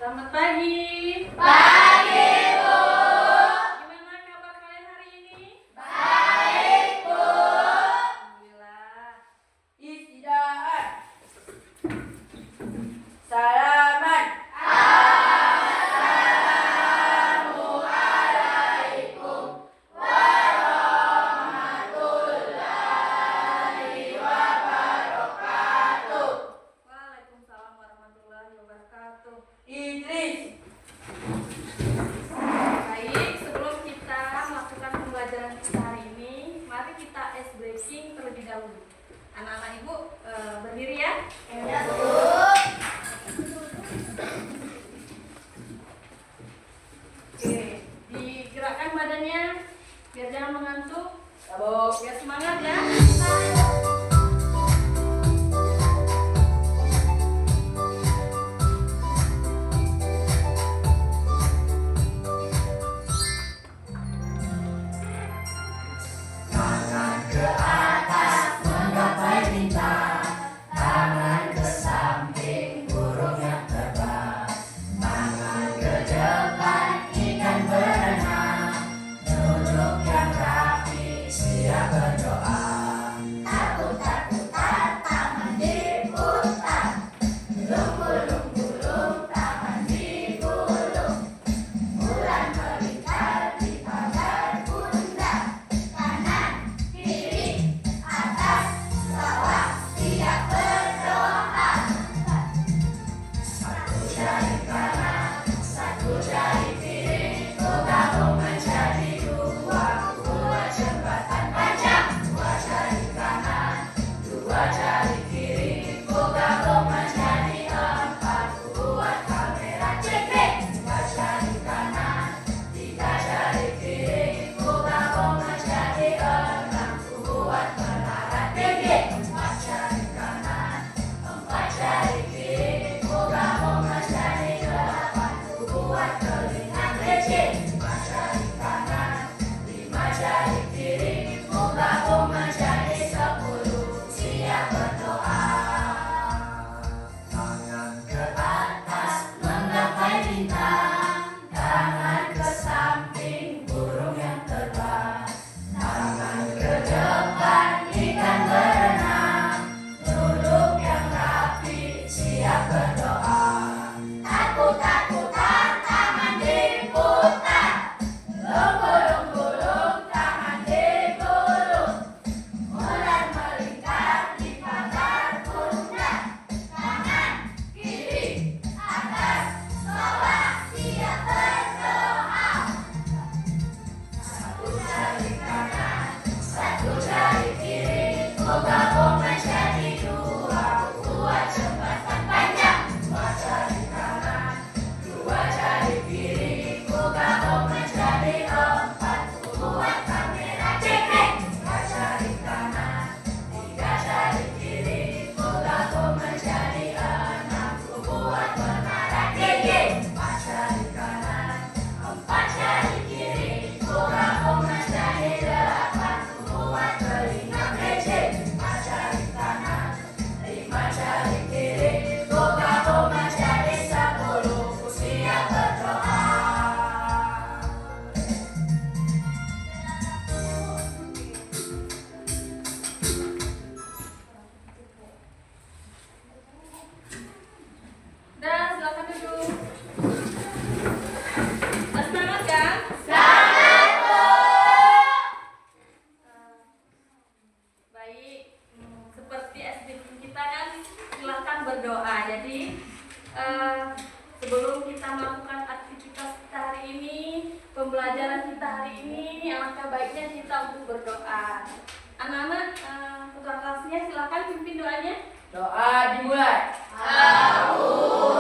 Selamat pagi. Pagi, Bu. Gimana kabar kalian hari ini? Baik, Bu. Alhamdulillah. Istirahat. Salaman. Assalamualaikum warahmatullahi wabarakatuh. Waalaikumsalam warahmatullahi wabarakatuh. Idris. Baik, sebelum kita melakukan pembelajaran kita hari ini, mari kita ice breaking terlebih dahulu. Anak-anak ibu berdiri ya. Ya, Bu. Oke, digerakkan badannya biar jangan mengantuk, Tabuk. biar semangat ya. Tangan ke atas menggapai bintang, tangan ke samping burung yang terbang, tangan ke depan ikan berenang, duduk yang rapi siap berdoa. Takut-takutan tangan diputar, gulung-gulung tangan digulung, bulan melingkar di pagar pundak. Kanan, kiri, atas, bawah, siap berdoa. Satu jari kanan, satu jari kiri, ku gabung menjadi dua, buat jembatan panjang. Dua jari kanan, dua jari kiri, ku gabung menjadi empat, buat kamera cekrek. Tiga jari kanan, tiga jari kiri, ku gabung menjadi enam, buat menara tinggi. Empat jari kanan, empat jari kiri, ku gabung menjadi delapan, buat telinga kelinci. Lima jari kanan, lima jari kiri, ku gabung menjadi 10, siap berdoa. Tangan ke atas menggapai bintang, tangan ke samping burung yang terbang, tangan ke depan ikan berenang, duduk yang rapi siap berdoa. Takut-takutan tangan diputar, gulung-gulung tangan digulung, bulan melingkar di pagar pundak. Kanan, kiri, atas, bawah, siap berdoa. Satu jari kanan, satu jari kiri, ku gabung menjadi dua, buat jembatan panjang. Dua jari kanan, dua jari kiri, ku gabung menjadi empat, buat kamera cekrek. Tiga jari kanan, tiga jari kiri, ku gabung menjadi enam, buat menara tinggi. Empat jari kanan, empat jari kiri, ku gabung menjadi delapan, buat telinga kelinci. Lima jari kanan, lima jari kiri, ku gabung menjadi 10, siap berdoa. Dan silakan duduk. Semangat kan? Selamat, Bu. Baik, seperti SBK kita kan silakan berdoa. Jadi sebelum kita melakukan aktivitas kita hari ini, pembelajaran kita hari ini, alangkah baiknya kita untuk berdoa. Anak-anak, ketua kelasnya silakan pimpin doanya. Doa dimulai. Alhamdulillah.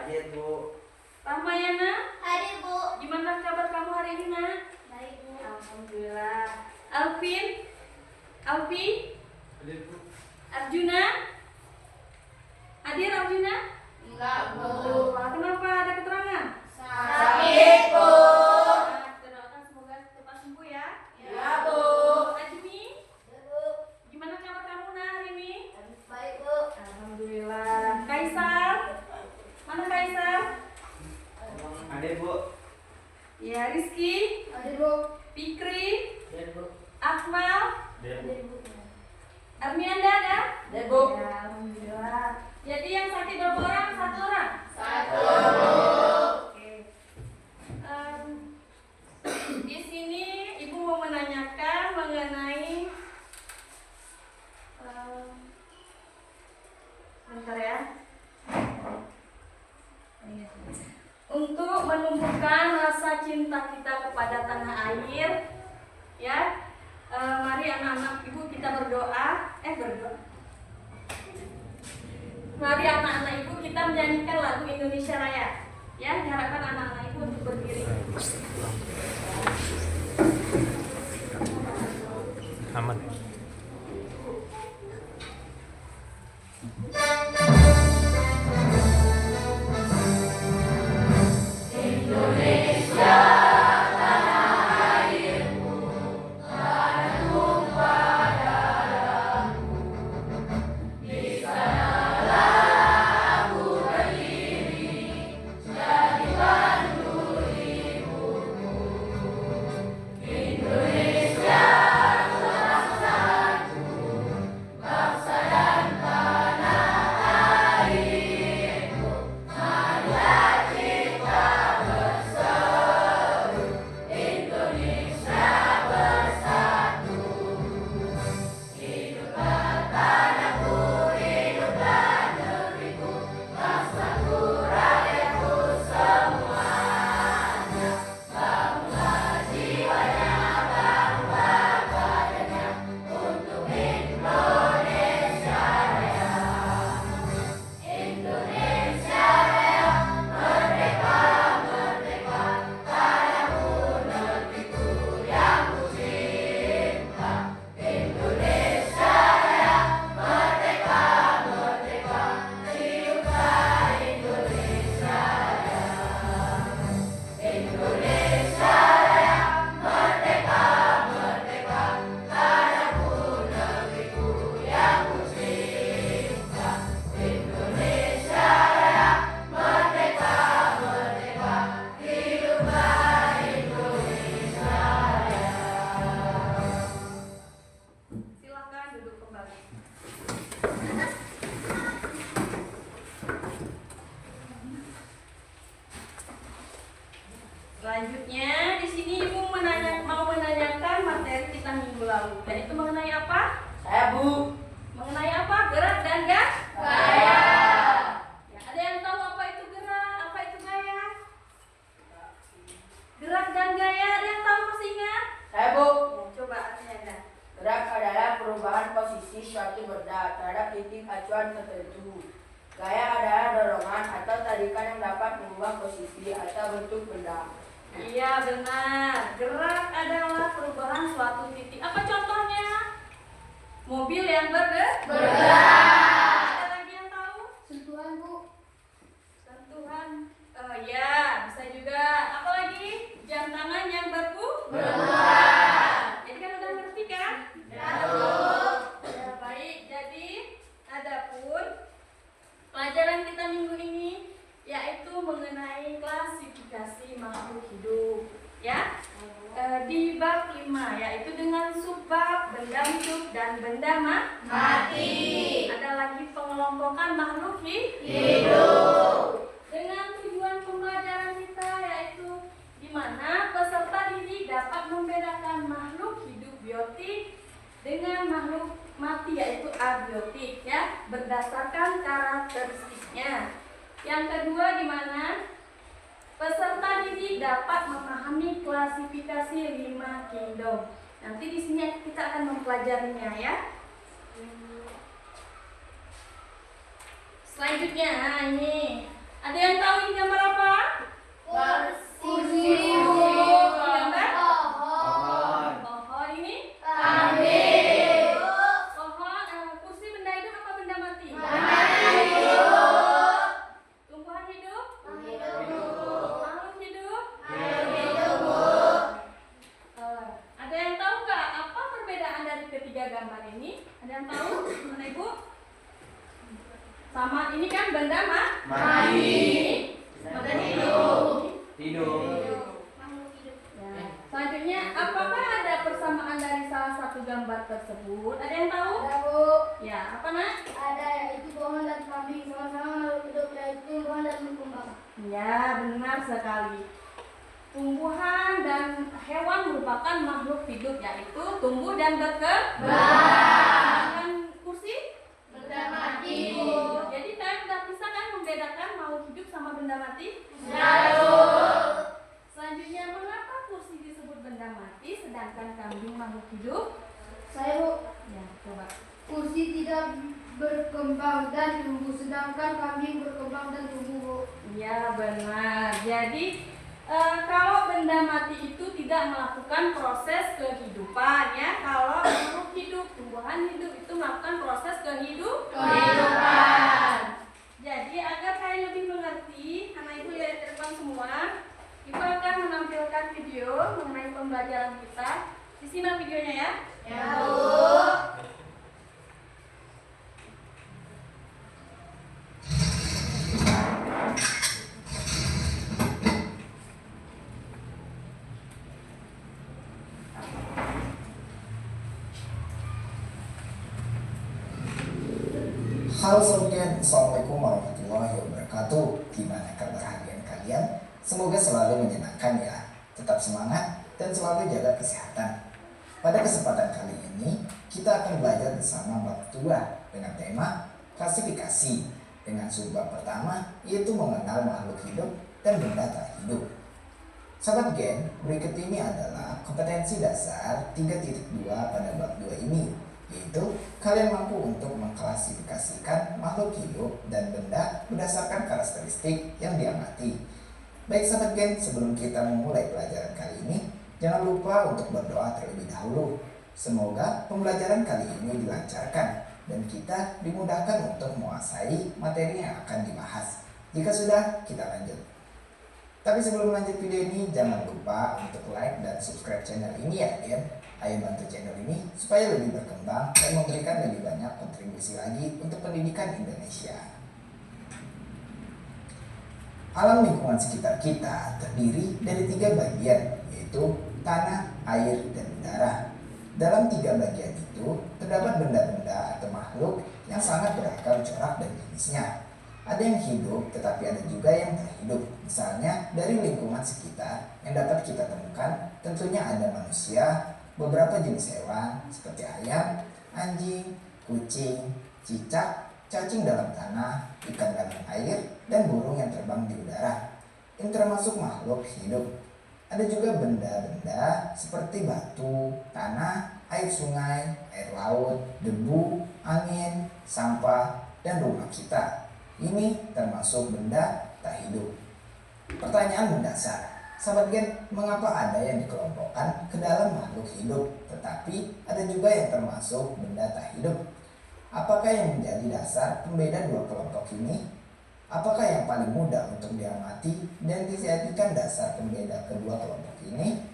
Hadir, Bu. Rahmayana, Hadir, Bu. gimana kabar kamu hari ini, Nak? Baik, Bu. Alhamdulillah. Alvin, Alfi, Hadir, Bu. Arjuna, hadir Arjuna? Enggak, Tuh, kenapa ada keterangan? Sakit, Bu. Nah, kita doakan semoga cepat sembuh ya. Ya, Bu. Ajmi, Ya, Bu. gimana kabar kamu, Nak, hari ini? Baik, Bu. Alhamdulillah. Kaisar, mana Kaisar? Hadir, Bu. Ya, Rizky, Hadir, Bu. Fikri, Hadir, Bu. Akmal, Hadir, Bu. Armianda ada? Hadir, Bu. Ya, alhamdulillah. Jadi yang sakit berapa orang? Satu orang? Satu. Oke. Di sini Ibu mau menanyakan mengenai bentar ya. Untuk menumbuhkan rasa cinta kita kepada tanah air, ya. Mari anak-anak Ibu kita berdoa. Mari anak-anak Ibu kita menyanyikan lagu Indonesia Raya. Ya, diharapkan anak-anak Ibu untuk berdiri. Aman. Silakan duduk kembali. Selanjutnya di sini Ibu mau menanyakan materi kita minggu lalu, yaitu mengenai apa? Saya, Bu. Mengenai apa? Gerak dan gaya. Gaya. Ya, ada yang tahu apa itu gerak, apa itu gaya? Gerak dan gaya, ada yang tahu masih ingat? Saya, Bu. Ya, coba ada. Gerak adalah perubahan posisi suatu benda terhadap titik acuan tertentu. Gaya adalah dorongan atau tarikan yang dapat mengubah posisi atau bentuk benda. Iya benar. Gerak adalah perubahan suatu titik. Apa contohnya? Mobil yang bergerak. Ada lagi yang tahu? Sentuhan, Bu. Sentuhan. Ya, bisa juga. Apa lagi? Jam tangan yang Berputar. Jadi kan udah ngerti kan? Ya, Bu. Ya, baik. Jadi adapun pelajaran kita minggu ini yaitu mengenai klasifikasi makhluk hidup, ya. Di bab 5 yaitu dengan subbab benda hidup dan benda Mati. Ada lagi pengelompokan makhluk Hidup. dengan tujuan pembelajaran kita yaitu di mana peserta didik dapat membedakan makhluk hidup biotik dengan makhluk mati yaitu abiotik, ya, berdasarkan karakteristiknya. Yang kedua di mana peserta didik dapat memahami klasifikasi 5 kingdom. Nanti di sini kita akan mempelajarinya, ya. Selanjutnya, nah ini ada yang tahu gambar tersebut? Ada yang tahu? Ada Bu. Ya, apa nak? Ada yaitu pohon dan kambing sama-sama makhluk hidup yaitu tumbuhan dan berkembang. Ya, benar sekali. Tumbuhan dan hewan merupakan makhluk hidup, yaitu tumbuh dan berkembang. Sedangkan kursi? Benda mati. Jadi kalian sudah bisa kan membedakan makhluk hidup sama benda mati? Selanjutnya, mengapa kursi disebut benda mati sedangkan kambing makhluk hidup? Saya Bu. Ya, coba. Kursi tidak berkembang dan tumbuh sedangkan kambing berkembang dan tumbuh Bu. Ya, benar. Jadi kalau benda mati itu tidak melakukan proses kehidupan, ya. Kalau makhluk hidup, tumbuhan hidup itu melakukan proses kehidupan. Jadi agar kalian lebih mengerti, anak ibu lihat teman semua, ibu akan menampilkan video mengenai pembelajaran kita. Disimak videonya ya. Ya Bu. Halo sobat, Assalamualaikum warahmatullahi wabarakatuh. Gimana kabar harian kalian? Semoga selalu menyenangkan ya. Tetap semangat dan selalu jaga kesehatan. Pada kesempatan kali ini, kita akan belajar bersama bab 2 dengan tema klasifikasi dengan subbab pertama yaitu mengenal makhluk hidup dan benda tak hidup. Sahabat Gen, berikut ini adalah kompetensi dasar 3.2 pada bab 2 ini, yaitu kalian mampu untuk mengklasifikasikan makhluk hidup dan benda berdasarkan karakteristik yang diamati. Baik sahabat Gen, sebelum kita memulai pelajaran kali ini, jangan lupa untuk berdoa terlebih dahulu. Semoga pembelajaran kali ini dilancarkan dan kita dimudahkan untuk menguasai materi yang akan dibahas. Jika sudah, kita lanjut. Tapi sebelum lanjut video ini, jangan lupa untuk like dan subscribe channel ini ya Gen. Ayo bantu channel ini supaya lebih berkembang dan memberikan lebih banyak kontribusi lagi untuk pendidikan Indonesia. Alam lingkungan sekitar kita terdiri dari 3 bagian, yaitu tanah, air, dan udara. Dalam 3 bagian itu terdapat benda-benda atau makhluk yang sangat beragam corak dan jenisnya. Ada yang hidup tetapi ada juga yang tak hidup. Misalnya dari lingkungan sekitar yang dapat kita temukan tentunya ada manusia, beberapa jenis hewan seperti ayam, anjing, kucing, cicak, cacing dalam tanah, ikan dalam air, dan burung yang terbang di udara. Ini termasuk makhluk hidup. Ada juga benda-benda seperti batu, tanah, air sungai, air laut, debu, angin, sampah, dan rumah kita. Ini termasuk benda tak hidup. Pertanyaan mendasar, sahabat Gen, mengapa ada yang dikelompokkan ke dalam makhluk hidup, tetapi ada juga yang termasuk benda tak hidup? Apakah yang menjadi dasar pembeda 2 kelompok ini? Apakah yang paling mudah untuk diamati dan dijadikan dasar pembeda kedua kelompok ini?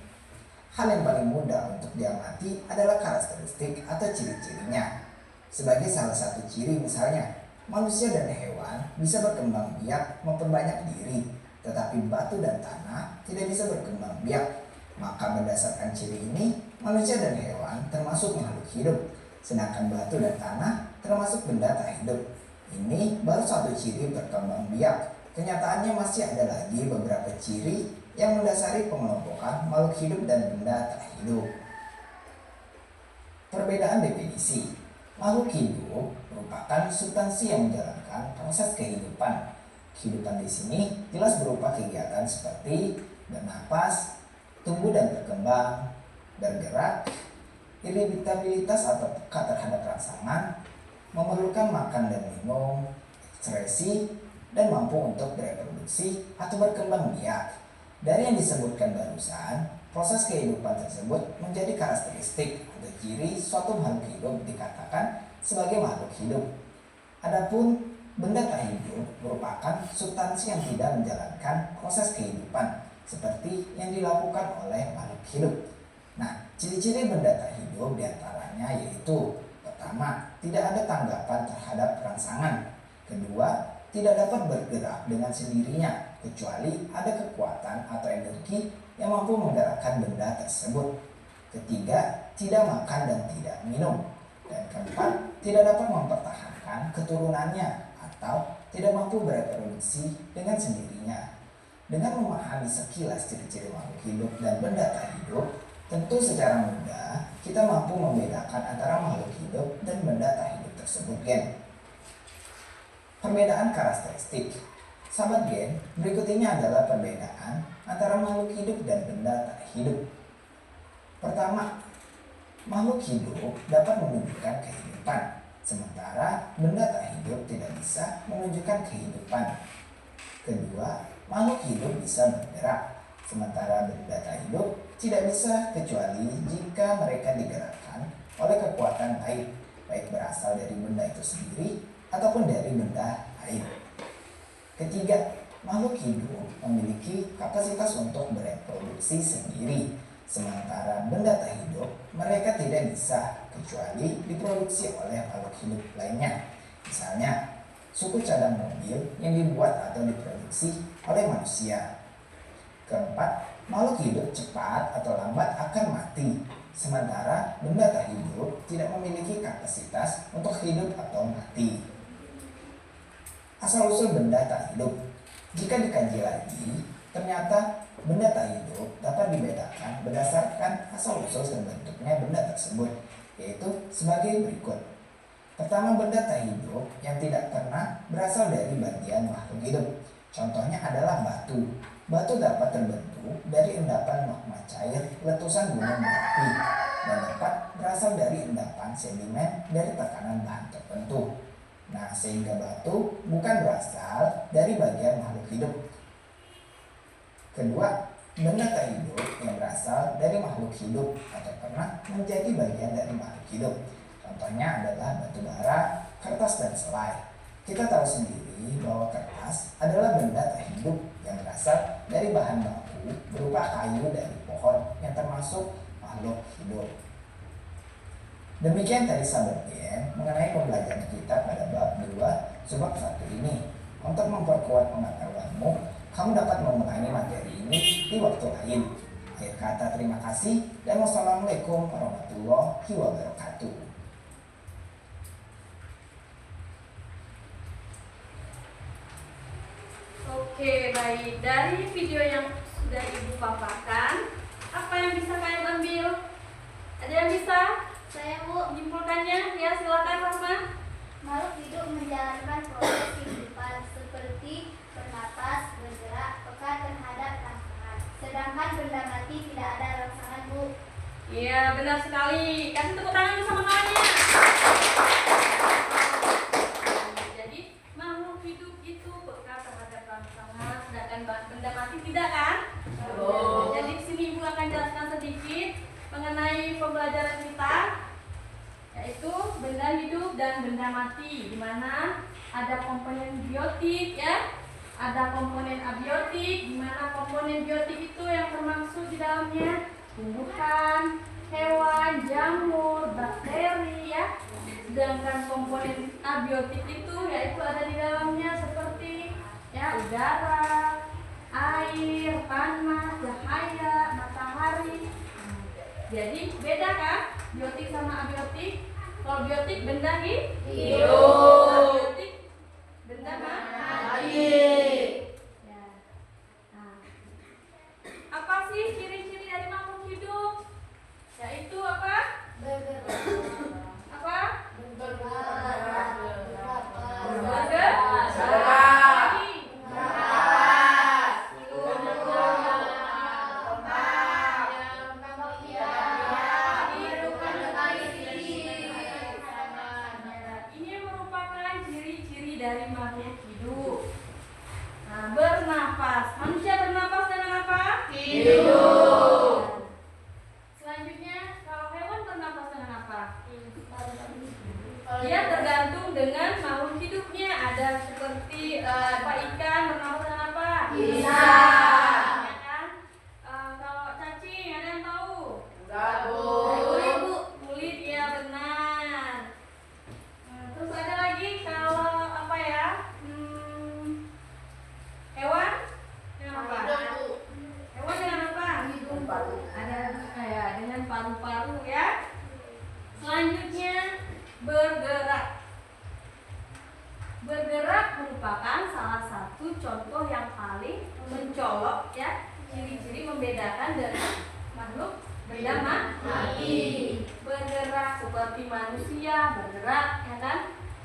Hal yang paling mudah untuk diamati adalah karakteristik atau ciri-cirinya. Sebagai salah satu ciri misalnya, manusia dan hewan bisa berkembang biak memperbanyak diri, tetapi batu dan tanah tidak bisa berkembang biak. Maka berdasarkan ciri ini, manusia dan hewan termasuk makhluk hidup, sedangkan batu dan tanah termasuk benda tak hidup. Ini baru satu ciri berkembang biak. Kenyataannya masih ada lagi beberapa ciri yang mendasari pengelompokan makhluk hidup dan benda tak hidup. Perbedaan definisi. Makhluk hidup merupakan substansi yang menjalankan proses kehidupan. Kehidupan di sini jelas berupa kegiatan seperti bernapas, tumbuh dan berkembang, bergerak, iritabilitas atau peka terhadap rangsangan, memerlukan makan dan minum, ekspresi, dan mampu untuk bereproduksi atau berkembang biak. Dari yang disebutkan barusan, proses kehidupan tersebut menjadi karakteristik atau ciri suatu makhluk hidup dikatakan sebagai makhluk hidup. Adapun benda tak hidup merupakan substansi yang tidak menjalankan proses kehidupan seperti yang dilakukan oleh makhluk hidup. Nah, ciri-ciri benda tak hidup diantaranya yaitu: pertama, tidak ada tanggapan terhadap rangsangan. Kedua, tidak dapat bergerak dengan sendirinya kecuali ada kekuatan atau energi yang mampu menggerakkan benda tersebut. Ketiga, tidak makan dan tidak minum. Dan keempat, tidak dapat mempertahankan keturunannya atau tidak mampu bereproduksi dengan sendirinya. Dengan memahami sekilas ciri-ciri makhluk hidup dan benda tak hidup, tentu secara mudah kita mampu membedakan antara makhluk hidup dan benda tak hidup tersebut, Gen. Perbedaan karakteristik. Sahabat Gen, berikut ini adalah perbedaan antara makhluk hidup dan benda tak hidup. Pertama, makhluk hidup dapat menunjukkan kehidupan, sementara benda tak hidup tidak bisa menunjukkan kehidupan. Kedua, makhluk hidup bisa bergerak, sementara benda tak hidup tidak bisa kecuali jika mereka digerakkan oleh kekuatan lain, baik berasal dari benda itu sendiri ataupun dari benda lain. Ketiga, makhluk hidup memiliki kapasitas untuk bereproduksi sendiri, sementara benda tak hidup mereka tidak bisa kecuali diproduksi oleh makhluk hidup lainnya. Misalnya, suku cadang mobil yang dibuat atau diproduksi oleh manusia. Keempat, makhluk hidup cepat atau lambat akan mati, sementara benda tak hidup tidak memiliki kapasitas untuk hidup atau mati. Asal-usul benda tak hidup. Jika dikaji lagi, ternyata benda tak hidup dapat dibedakan berdasarkan asal-usul dan bentuknya benda tersebut, yaitu sebagai berikut. Pertama, benda tak hidup yang tidak pernah berasal dari bagian makhluk hidup. Contohnya adalah batu. Batu dapat terbentuk dari endapan magma cair letusan gunung berapi dan dapat berasal dari endapan sedimen dari tekanan bahan tertentu. Nah, sehingga batu bukan berasal dari bagian makhluk hidup. Kedua, benda tak hidup yang berasal dari makhluk hidup atau pernah menjadi bagian dari makhluk hidup. Contohnya adalah batu bara, kertas, dan selai. Kita tahu sendiri bahwa kertas adalah benda tak hidup yang berasal dari bahan baku berupa kayu dari pohon yang termasuk makhluk hidup. Demikian tadi sahabat Gen mengenai pembelajaran kita pada bab 2 subbab 1 ini. Untuk memperkuat pengetahuanmu, kamu dapat mengulangi materi ini di waktu lain. Akhir kata terima kasih dan wassalamualaikum warahmatullahi wabarakatuh. Oke, baik. Dari video yang sudah Ibu paparkan, apa yang bisa kalian ambil? Ada yang bisa? Saya Bu, Menyimpulkannya, ya silakan Rahma. makhluk hidup menjalankan proses kehidupan seperti bernapas, bergerak, peka terhadap rangsangan. Sedangkan benda mati tidak ada rangsangan, Bu. Iya, benar sekali. Kasih tepuk tangan bersama kawannya. Jadi, makhluk hidup itu peka terhadap rangsangan, sedangkan benda mati tidak, kan? Jadi, di sini Ibu akan jelaskan sedikit mengenai pembelajaran kita, yaitu benda hidup dan benda mati, di mana ada komponen biotik, ya, ada komponen abiotik, di mana komponen biotik itu yang termasuk di dalamnya tumbuhan, hewan, jamur, bakteri, ya. Sedangkan komponen abiotik itu yaitu ada di dalamnya seperti ya udara, air, panas, cahaya, matahari. Jadi beda kan biotik sama abiotik? Kalau biotik benda hidup, abiotik benda mati. Ya. Nah, apa sih ciri-ciri dari makhluk hidup? Yaitu apa? Apa? Ini merupakan ciri-ciri dari makhluk hidup. Nah, bernapas. Manusia bernapas dengan apa? Hidup. Selanjutnya, kalau hewan bernapas dengan apa? Dia tergantung dengan makhluk hidupnya. Ada seperti ikan bernapas dengan apa? Ya kan? Kalau cacing ada yang tahu? Kulit, ya benar. Terus ada lagi kalau apa ya? Hewan dengan apa? Hewan dengan apa? ya, ciri-ciri membedakan dengan makhluk benda mati. Bergerak seperti manusia bergerak, ya kan?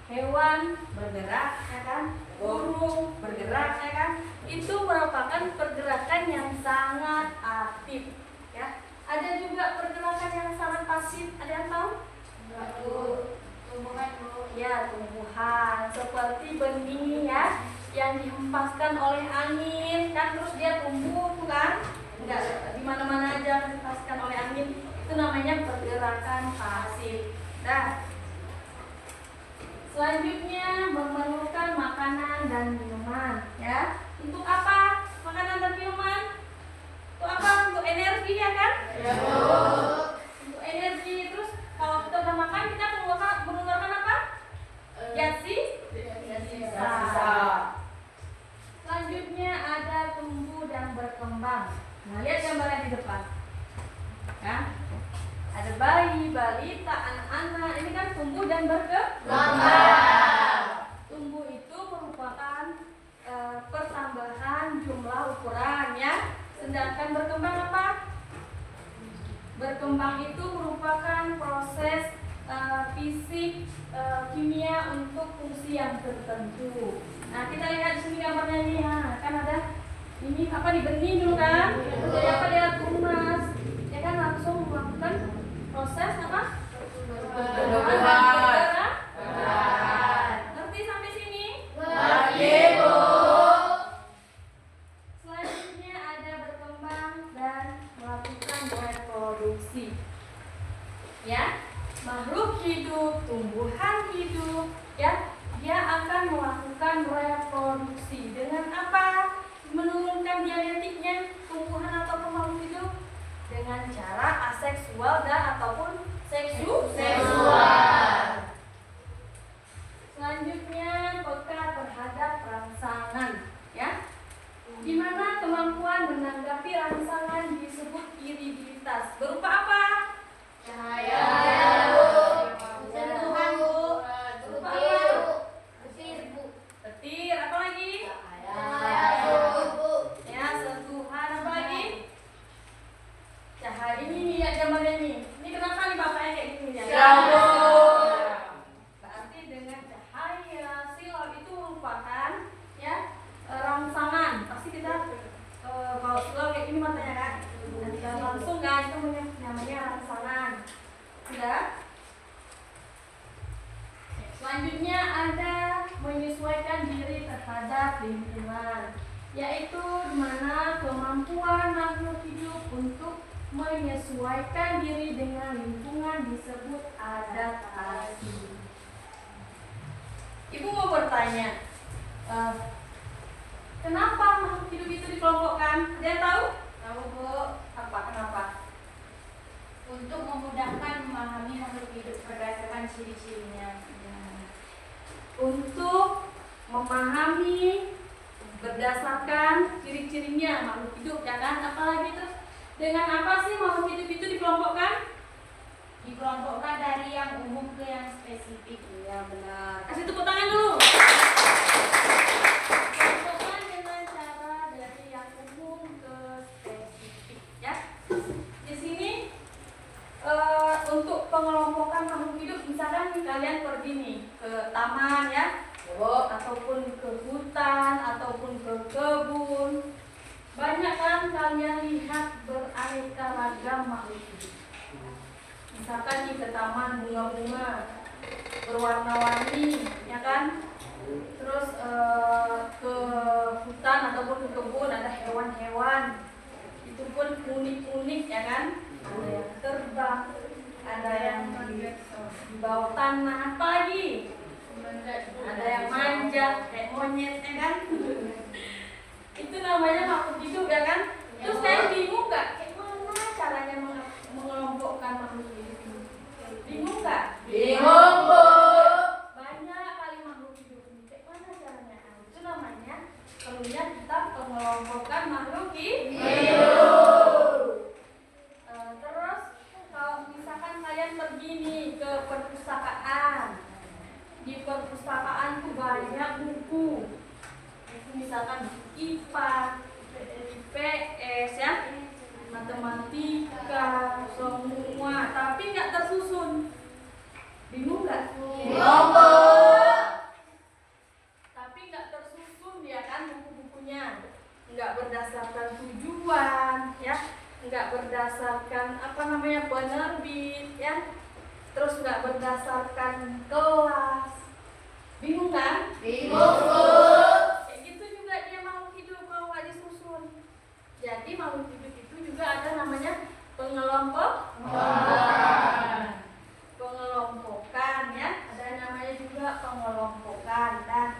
Hewan bergerak, ya kan? Burung bergerak, ya kan? Itu merupakan pergerakan yang sangat aktif, ya. Ada juga pergerakan yang sangat pasif. Ada yang tahu? Tumbuhan. Ya, tumbuhan seperti benih, ya, yang dihempaskan oleh angin, kan terus dia tumbuh, tuh kan? Enggak di mana-mana aja dihempaskan oleh angin. Itu namanya pergerakan pasif. Nah, selanjutnya memerlukan makanan dan minuman, ya. Untuk apa? Makanan dan minuman? Untuk apa? Untuk energi, ya kan? Untuk energi. Terus kalau kita udah makan, kita mengeluarkan apa? Zat sisa. Selanjutnya ada tumbuh dan berkembang. Nah, lihat gambarnya di depan. Ya. Ada bayi, balita, anak-anak. Ini kan tumbuh dan berkembang. Tumbuh itu merupakan pertambahan jumlah ukuran, ya. Sedangkan berkembang apa? Berkembang itu merupakan proses fisik, kimia untuk fungsi yang tertentu. Nah, kita lihat di sini gambarnya ini, kan ada ini apa nih, benih dulu kan? Jadi apa, dia tunas, ya kan, langsung melakukan proses apa? Pertumbuhan. Ngerti sampai sini? Selanjutnya ada berkembang dan melakukan reproduksi. Ya, makhluk hidup, tumbuhan hidup, ya, dia akan melakukan reproduksi dengan apa? Menurunkan genetiknya tumbuhan atau makhluk hidup dengan cara aseksual dan ataupun seksual. Selanjutnya peka terhadap rangsangan, ya. Di mana kemampuan menanggapi rangsangan disebut iriditas. Berupa apa? Cahaya. Sentuhan, Bu. Berupa apa? Petir, apa lagi? Ya, sentuhan, apa lagi? Cahaya. Ini lihat gambarnya ini. Ini kenapa nih bapaknya kayak gini ya? Berarti dengan cahaya silau itu merupakan, ya, rangsangan. Pasti kita kalau silau kayak gini matanya kan. Dan kita langsung kan itu namanya rangsangan. Sudah. Selanjutnya ada menyesuaikan diri terhadap lingkungan, yaitu di mana kemampuan makhluk hidup untuk menyesuaikan diri dengan lingkungan disebut adaptasi. Ibu mau bertanya, kenapa makhluk hidup itu dikelompokkan? Ada yang tahu? Tahu, Bu. Apa? Kenapa? Untuk memudahkan memahami makhluk hidup berdasarkan ciri-cirinya. Untuk memahami berdasarkan ciri-cirinya makhluk hidup, ya kan? Apalagi terus dengan apa sih makhluk hidup itu dikelompokkan? Dikelompokkan dari yang umum ke yang spesifik. Iya, benar. Kasih tepuk tangan dulu. Dikelompokkan dengan cara dari yang umum ke spesifik, ya. Di sini untuk pengelompokan makhluk hidup, misalkan kalian pergi nih ke taman, ya, ataupun ke hutan, ataupun ke kebun, banyak kan kalian lihat beraneka ragam makhluk hidup. Misalkan nih ke taman bunga-bunga berwarna-warni, ya kan? Terus ke hutan ataupun ke kebun ada hewan-hewan, itu pun unik-unik, ya kan? Ada yang terbang, ada yang di bawah tanah, apa lagi? Ada yang manjat kayak monyet, ya kan? Itu namanya makhluk hidup, ya kan? Terus kalian bingung nggak? Kayak mana caranya mengelompokkan makhluk hidup ini? Bingung nggak? Bingung, Bu. Banyak kali makhluk hidup ini. Kayak mana caranya? Nah, itu namanya perlunya kita mengelompokkan makhluk hidup. Terus kalau misalkan kalian pergi nih ke perpustakaan, di perpustakaan tuh banyak buku. Itu misalkan buku IPA, IPS, berdasarkan tujuan, ya, nggak berdasarkan penerbit, ya, terus nggak berdasarkan kelas. Bingung kan? Bingung, Bu. Kayak gitu juga dia makhluk hidup kalau nggak disusun. Jadi makhluk hidup itu juga ada namanya pengelompokan, ya. Ada namanya juga pengelompokan. Dan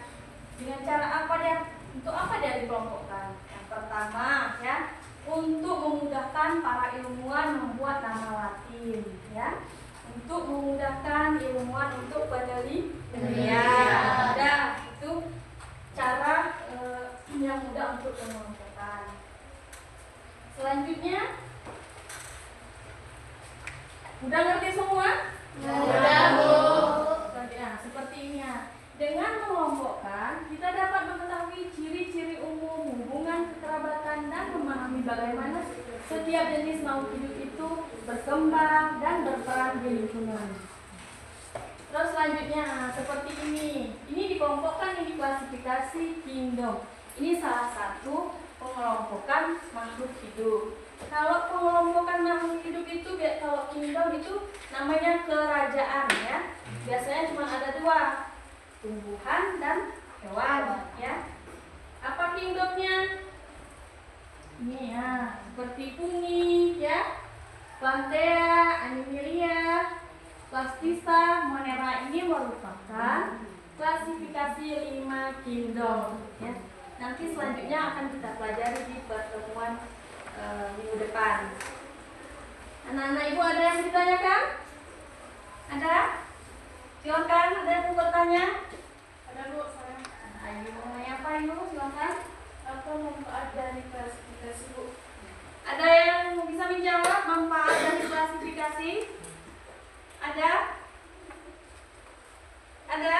dengan cara apa dia? Untuk apa dia dikelompokkan? Yang pertama, ya, untuk memudahkan para ilmuwan membuat nama Latin, ya. Untuk memudahkan ilmuwan untuk penelitian. Ada itu cara yang mudah untuk mengelompokkan. Selanjutnya, udah ngerti semua? Udah, Bu. Nah, seperti ini ya. Dengan mengelompokkan, kita dapat mengetahui ciri-ciri umum, hubungan kekerabatan, dan memahami bagaimana setiap jenis makhluk hidup itu berkembang dan berperan di lingkungan. Terus selanjutnya, seperti ini. Ini dikelompokkan, ini klasifikasi kingdom. Ini salah satu pengelompokan makhluk hidup. Kalau pengelompokan makhluk hidup itu, kalau kingdom itu namanya kerajaan, ya. Biasanya cuma ada dua, tumbuhan dan hewan, ya. Apa kingdomnya? Ini ya, seperti fungi, ya, Plantea, Animalia, Plastisa, Monera. Ini merupakan klasifikasi 5 kingdom, ya. Nanti selanjutnya akan kita pelajari di pertemuan minggu depan. Anak-anak ibu ada yang ditanyakan? Ada? Silakan, ada yang mau bertanya? Ada, Bu, saya. Ayo, mau nanya apa yuk? Silakan. Apa manfaat dari klasifikasi, Bu? Ada yang bisa menjawab manfaat dari klasifikasi? Ada? Ada?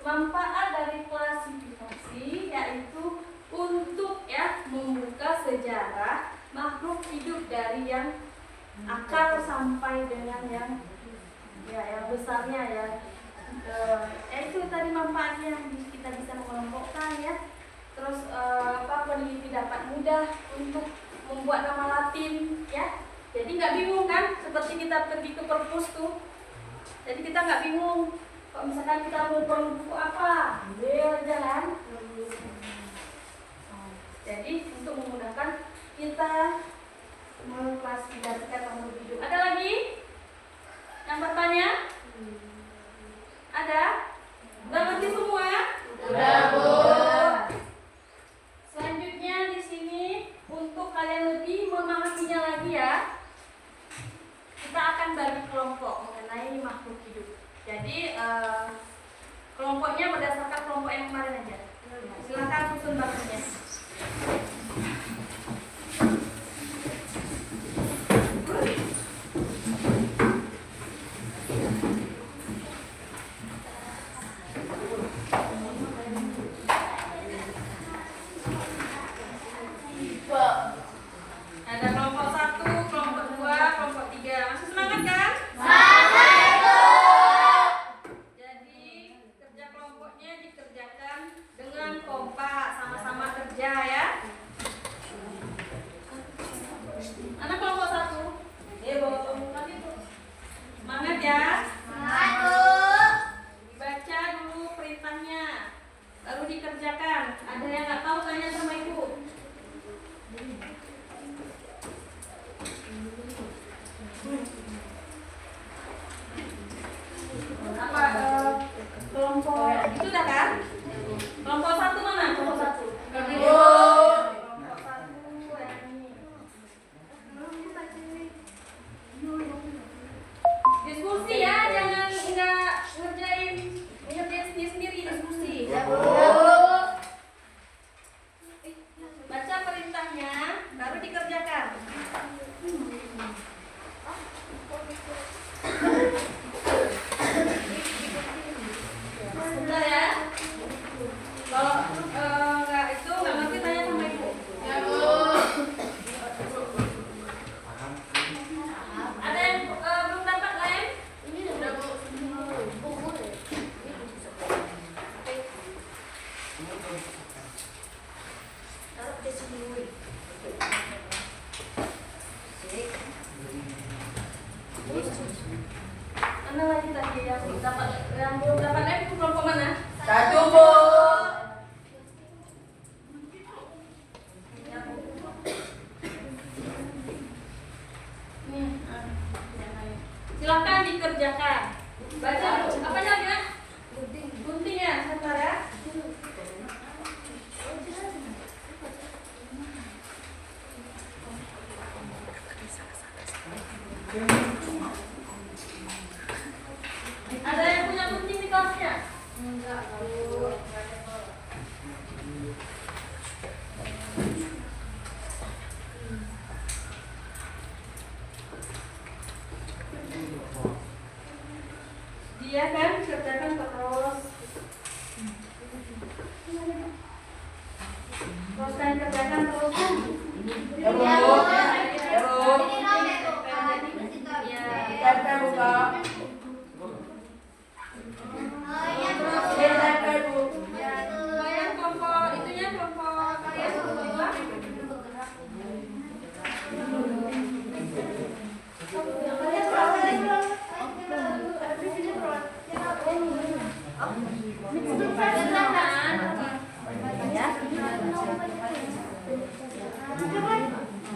Manfaat dari klasifikasi yaitu untuk, ya, membuka sejarah makhluk hidup dari yang akar sampai dengan yang besarnya, ya. Itu tadi manfaatnya yang kita bisa mengelompokkan, ya. Terus peneliti dapat mudah untuk membuat nama Latin, ya. Jadi nggak bingung kan? Seperti kita pergi ke perpus tuh. Jadi kita nggak bingung. Kalau misalkan kita mau perlu buku apa, ambil jalan. Jadi untuk memudahkan kita mengklasifikasikan makhluk hidup. Ada lagi yang bertanya? Ada? Udah ngerti semua? Udah, Bu. Selanjutnya di sini untuk kalian lebih memahaminya lagi, ya, kita akan bagi kelompok mengenai makhluk hidup. Jadi kelompoknya berdasarkan kelompok yang kemarin aja. Silakan susun bakunya. Ada kelompok 1, kelompok 2, kelompok 3. Masih semangat kan? Jadi kerja kelompoknya dikerjakan dengan kompak, sama-sama kerja, ya. Anak kelompok 1. Semangat, ya. Dibaca dulu perintahnya, baru dikerjakan. Ada yang nggak tahu tanya sama ibu. Mana lagi tadi yang dapat yang belum dapat lem itu kelompok mana? 1, Bu. Nih, silakan dikerjakan. Baca dulu. Apa namanya? Gunting ya, sebentar ya. Ada yang punya gunting di kelasnya? Enggak, Bu. Dia kan kerjakan terus. Teruskan kerjakan terus. Ya, Bu. Ya, Bu. Ya. Tempel, buka. Tempel, Bu. Yang kelompok itunya kelompok karya kedua.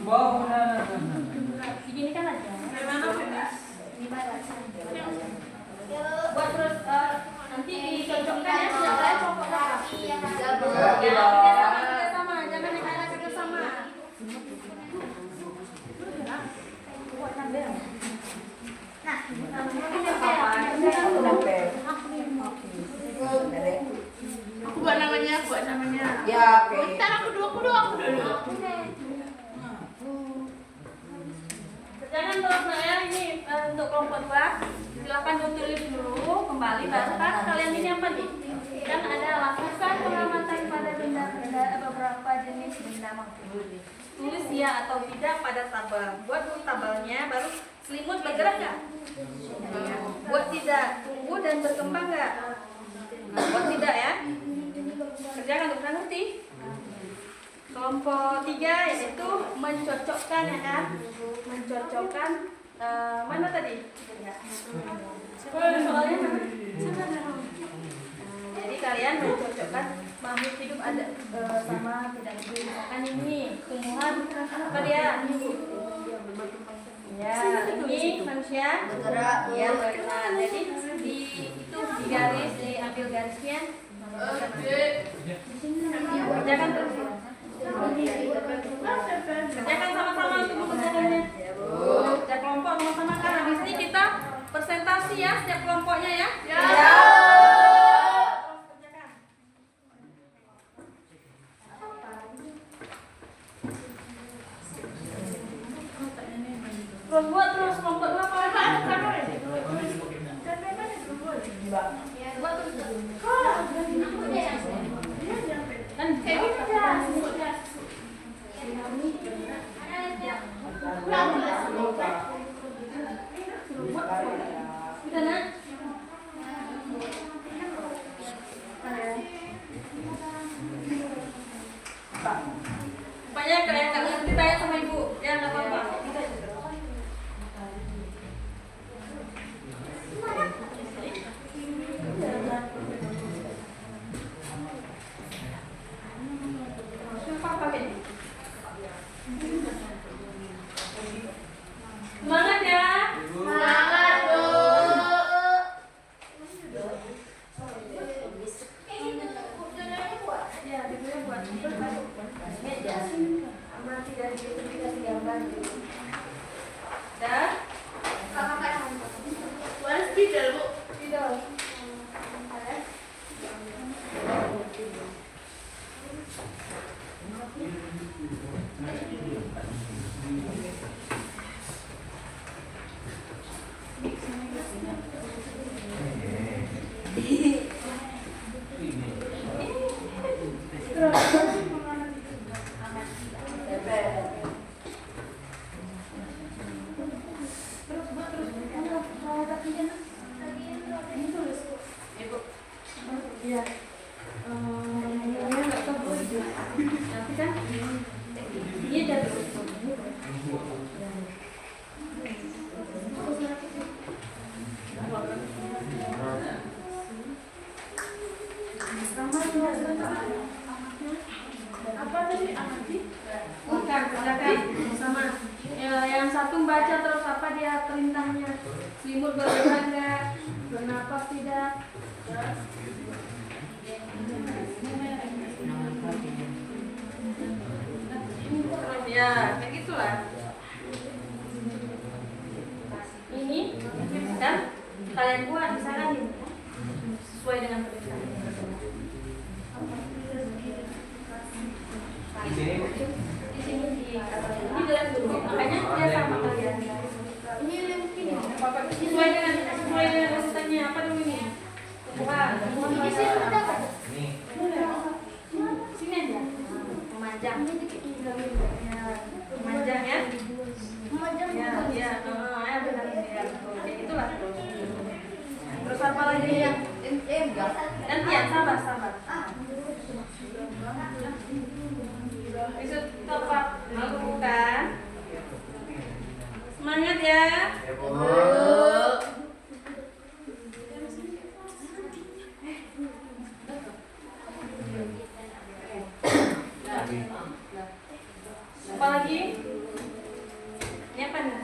Bawa Begini kan aja. Buat terus nanti dicocokkan ya siapa kelompok berapa? Ya, kerja sama, jangan yang ada kerja sama. Tempel. Aku buat namanya. Ya, oke. Ntar aku dulu. Kerjakan terus nak ya, ini untuk kelompok 2. Silakan ditulis dulu kembali baru kan kalian ini apa nih? Kan ada lakukan pengamatan pada benda-benda beberapa jenis benda makhluk. Tulis ya atau tidak pada tabel. Buat dulu tabelnya, baru selimut bergerak nggak? Buat tidak tumbuh dan berkembang nggak? Buat tidak ya. Kerjakan untuk ngerti. Kelompok 3 yaitu mencocokkan ya kan? Mencocokkan mana tadi? Soalnya jadi kalian mencocokkan makhluk hidup ada sama tidak hidup. Misalkan ini tumbuhan apa dia? Ya, ini manusia bergerak. Ya, bergerak. Jadi di itu di garis, diambil garisnya. Kerjakan terus. Kerjakan sama-sama untuk mengerjakannya. Setiap kelompok sama-sama kan. Habis ini kita presentasi ya setiap kelompoknya ya. Kerjakan. Terus buat terus kelompok 2 apa? Buat terus. Kan udah nak? Pokoknya kalian nggak ngerti tanya sama ibu, ya nggak apa-apa. Semangat ya. Ya, dibuat buat meja. Nanti dari situ dikasih gambar. Dan Spidol, Bu. spidol. Iya. Nggak tahu. Nanti kan Selimut berolahraga, bernapas tidak. Ya, kayak gitulah. Ini kan kalian buat misalkan ini sesuai dengan perintah. Di sini Bu. Di sini di ini dalam grup, makanya dia sama kalian. Ini sesuai dengan urutannya apa dulu ini? Wah, ini sih udah. Nih. Sini aja. Memanjang. Memanjang ya. Ya, ya, ya benar ya. Kayak gitulah. Terus apa lagi yang gantian sabar. Itu tepat bukan? Semangat ya. Ya Bu. Apa lagi? Ini apa nih?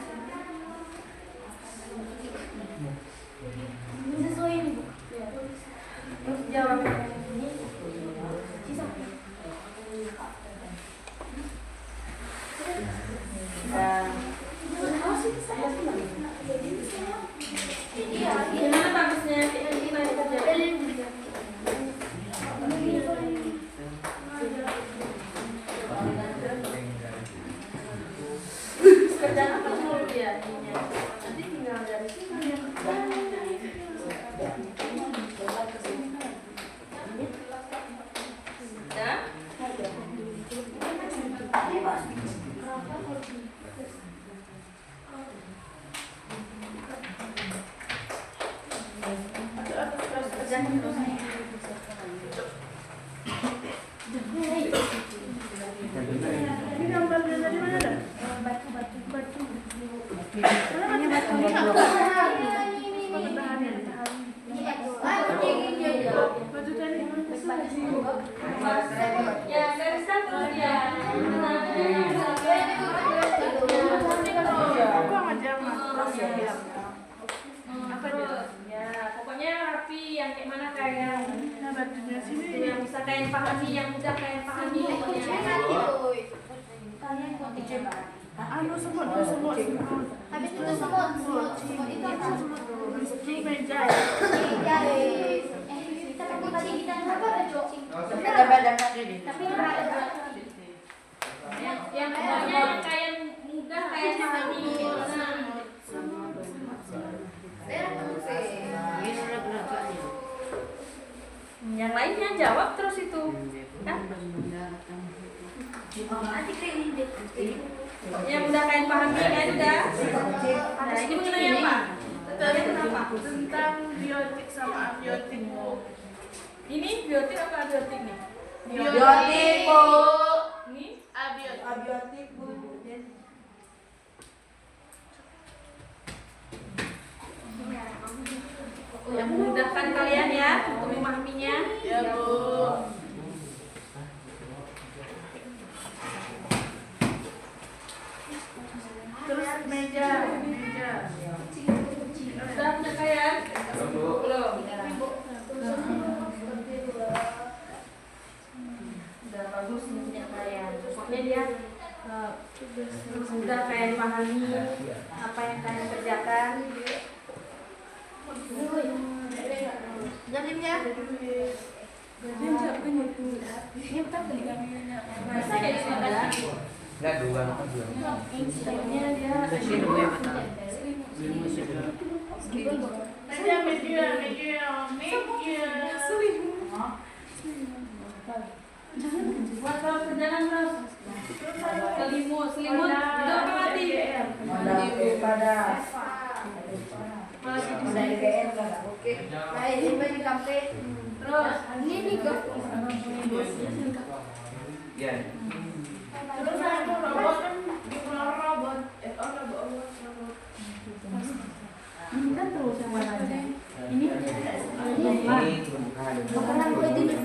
Sesuai ini Bu. Terus jawab ini. Sisa. Gimana bagusnya kita kerja? Kerjaan apa dulu dia? Nanti tinggal dari sini. Ya? Ini gambar dari mana dah? Batu. Ya, dari satu dia. Ya, pokoknya rapi yang kayak mana kayak yang bisa kalian pahami, yang mudah kalian pahami. Semut. Habis itu semut itu apa? Meja. Kita pakai kita apa Cok? Kita badan ini. Tapi yang pokoknya yang kalian mudah kalian pahami. Yang lainnya jawab terus itu kan? Yang mudah kalian pahami kan udah. Nah ini mengenai apa? Ini kenapa? Tentang biotik sama abiotik. Ini biotik apa abiotik nih? Biotik Bu. Ini Abiotik. Abiotik Bu. yang memudahkan kalian ya untuk memahaminya. Ya Bu. Terus meja. Sudah punya kalian? Belum. Udah bagus nih punya kalian. Pokoknya dia sudah kalian pahami apa yang kalian kerjakan. Jamnya. Masa kayak gitu? Enggak dua. Pokoknya dia Meja. buat kalau perjalanan terus. Selimut itu apa mati? Pada Malah gitu. Udah IPN kan? Oke. Nah ini bagi kafe. Terus Ini kok. Ya. Terus aku robot kan robot. ini kan terus yang mana aja? Ini Ini tumbuhan. makanan buat ini.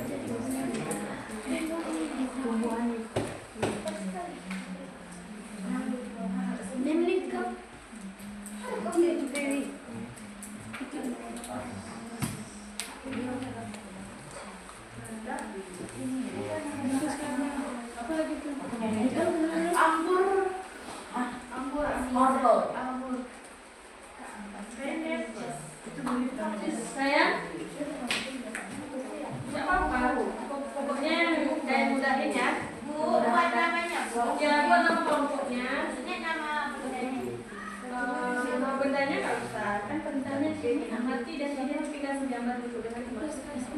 Tumbuhan. Ini kok. pokoknya bendanya nggak usah, kan bendanya ini amati dan identifikasi gambar dulu dengan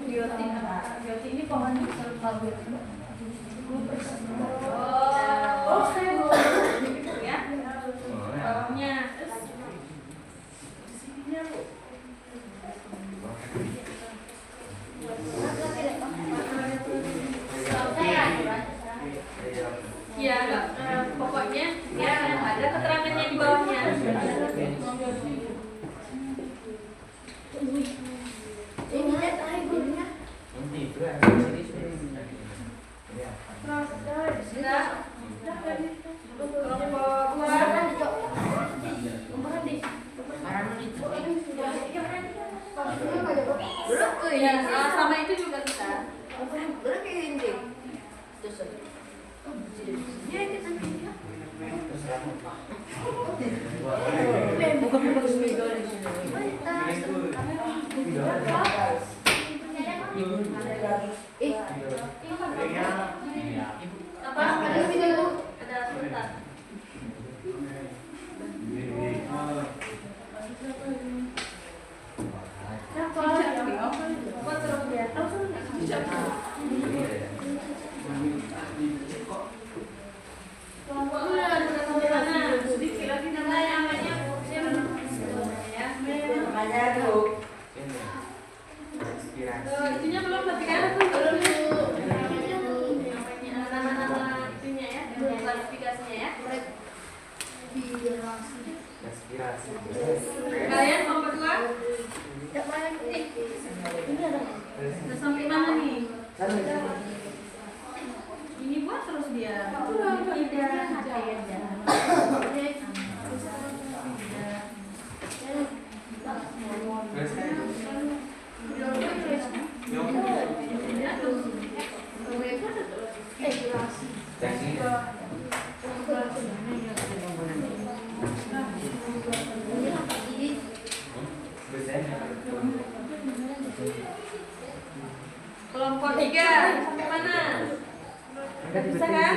biotik apa? Biotik ini pohonnya saya mau ya bawahnya terus sininya bu. Ya, pokoknya ya ada keterangannya di bawahnya. Sudah. Kelompok dua. Ya, sama itu juga bisa. Apa? Ada sebentar. Itunya belum tapi kan belum nama-nama itunya ya, klasifikasinya ya. Kalian nomor 2? Udah sampai mana nih? Ini buat terus dia. Kelompok 3 sampai mana? Bisa kan?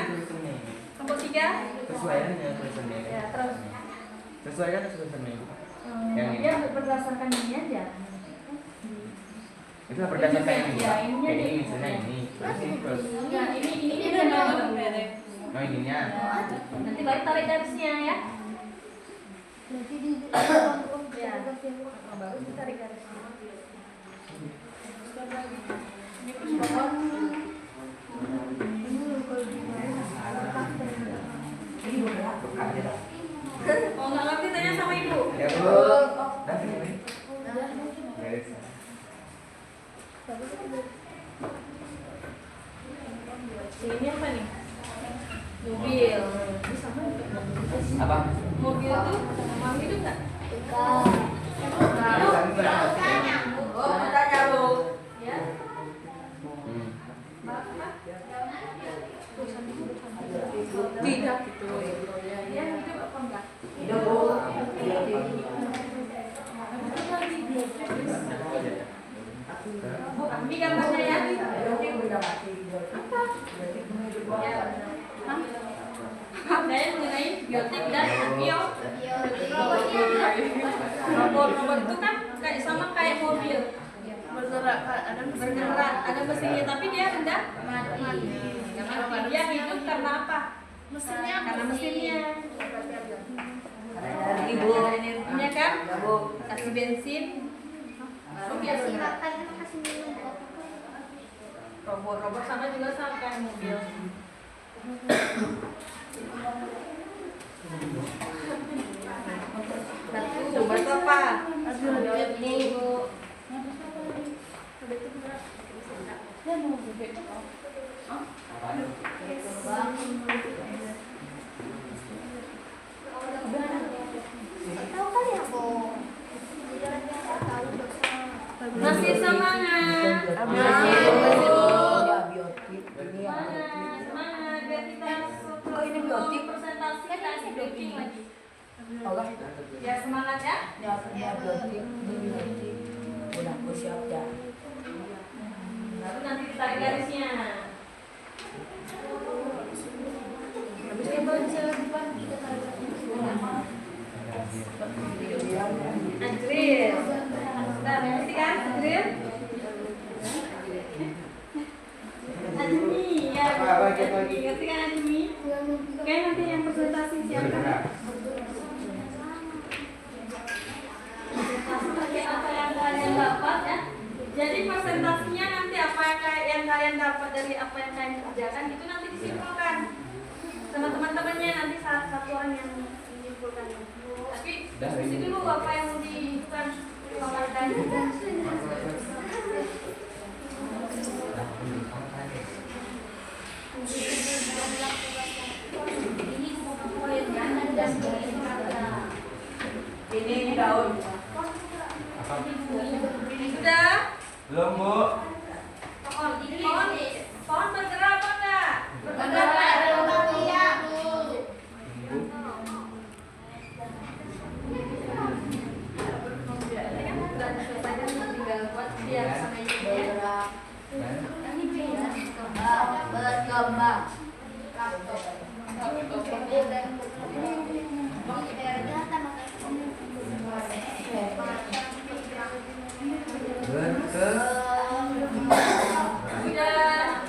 Kelompok 3? Sesuaiannya tulisannya. Ya, terus. Sesuaikan tulisannya. Yang ini. Ya berdasarkan ini aja. Itu berdasarkan yang ini. Ya, ininya Kayak ini deh. misalnya ini. Terus ini terus. Nah, ini memang Oh ininya. nanti baru tarik garisnya ya. Ya. Baru ditarik garisnya. Ini persoalan. Oh nggak ngerti tanya sama ibu. Ya bu. Ini apa nih? Mobil. Apa? Mobil tuh mau hidup nggak? Oh, bertanya bu. Ya. Tidak gitu. Ya hidup apa enggak? Hidup bu. Bu, ambil gambarnya ya. Ya. Saya mengenai biotik dan bio. Robot itu kan kayak sama kayak mobil. Bergerak, ada mesinnya tapi dia rendah mati. Dia hidup karena apa? Mesinnya. Karena mesinnya. Ada ibu. Ada energinya kan? Ya bu. Kasih bensin. Baru dia bergerak. Robot sama juga sama kayak mobil. Batu apa? Ini bu. Masih semangat. Semangat biar kita ini biotik. presentasi kita di briefing lagi. Oke. Ya semangat ya. Ya biotik. Udah aku siap ya. Baru nanti ditarik garisnya. Habisnya baca depan. nanti yang presentasi siapa? Bergerak. Seperti apa yang kalian dapat ya. Jadi presentasinya nanti apa yang kalian dapat dari apa yang kalian kerjakan itu nanti disimpulkan sama teman-temannya, nanti salah satu orang yang menyimpulkannya. Tapi diskusi dulu apa yang mau dilakukan sama kalian. Ini daun. Apa? Sudah? Belum, Bu. Pohon bergerak apa enggak? Tinggal buat biar sama ibunya. Berkembang. Sudah.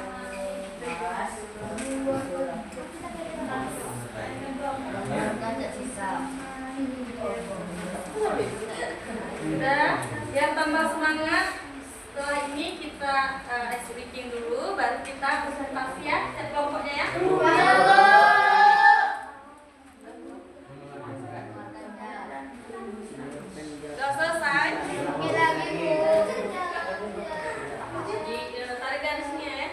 Sudah. Yang tambah semangat setelah ini kita ice breaking dulu, baru kita presentasi ya, set kelompoknya ya. Sudah selesai. Tarik garisnya ya.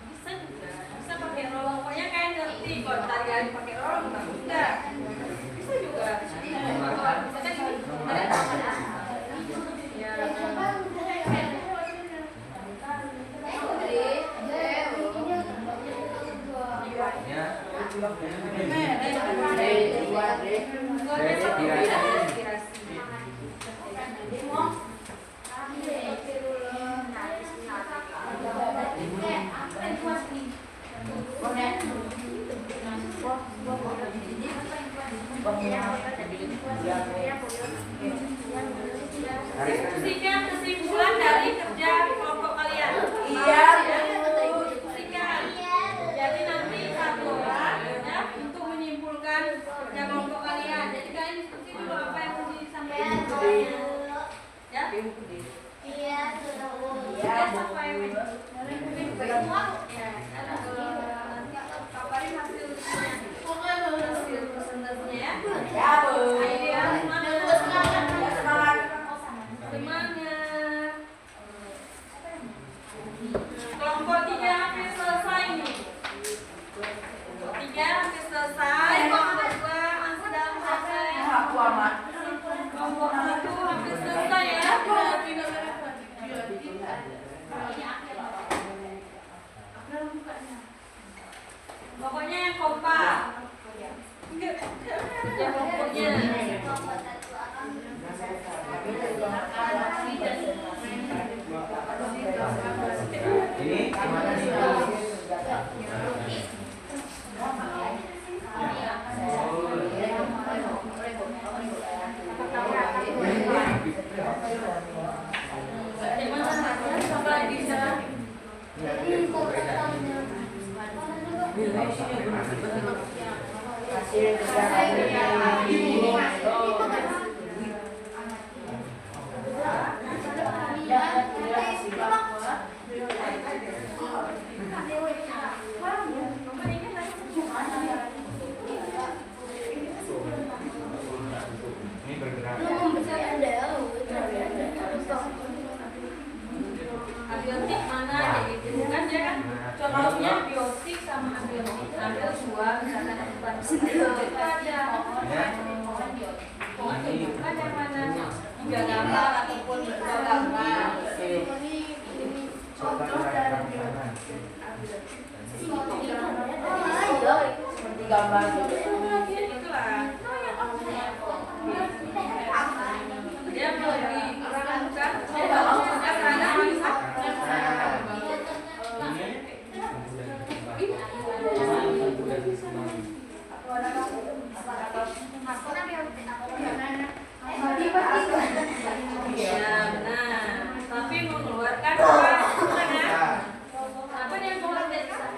Bisa juga, bisa pakai roll. Pokoknya kalian ngerti kok tarik garis pakai roll, enggak. Bisa juga. Misalkan ini, tarik tangan. Ya. Diskusikan kesimpulan dari kerja kelompok kalian. Iya. Diskusikan. Jadi nanti satu orang ya untuk menyimpulkan kerja kelompok kalian. Jadi kalian diskusi dulu apa yang mau disampaikan soalnya. Ya. Iya, Ya, sampai ya. Kabarin hasilnya. Hasil presentasinya ya. Ya, Bu. Ayo ya, semangat. Semangat. Semangat. Kelompok 3 hampir selesai nih. Kelompok 3 hampir selesai. Kelompok 2 masih dalam proses. Aku amat. Kelompok 1 hampir selesai ya. Pokoknya yang kompak. Yang kelompoknya. Ini gimana nih? Hasil kerja kalian ini. Ini bergerak. Abiotik mana kayak gitu kan dia kan contohnya biotik sama abiotik ambil dua misalkan itu aja kan yang mana 3 gambar ataupun 2 gambar Contoh dalam seperti gambar gitu. itulah dia mau dirancangkan karena bisa ya benar tapi mengeluarkan apa yang keluar dari sana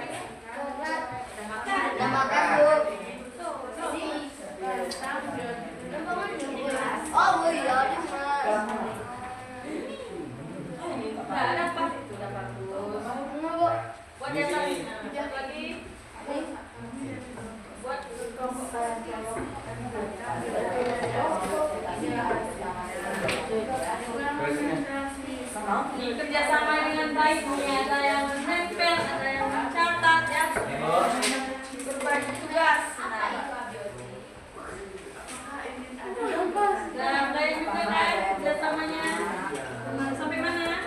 Siap lagi. Buat kelompok ini kerjasama dengan baik, ini ada yang menempel, ada yang mencatat ya, berbagi tugas. Nah, baik juga kan kerjasamanya. Sampai mana?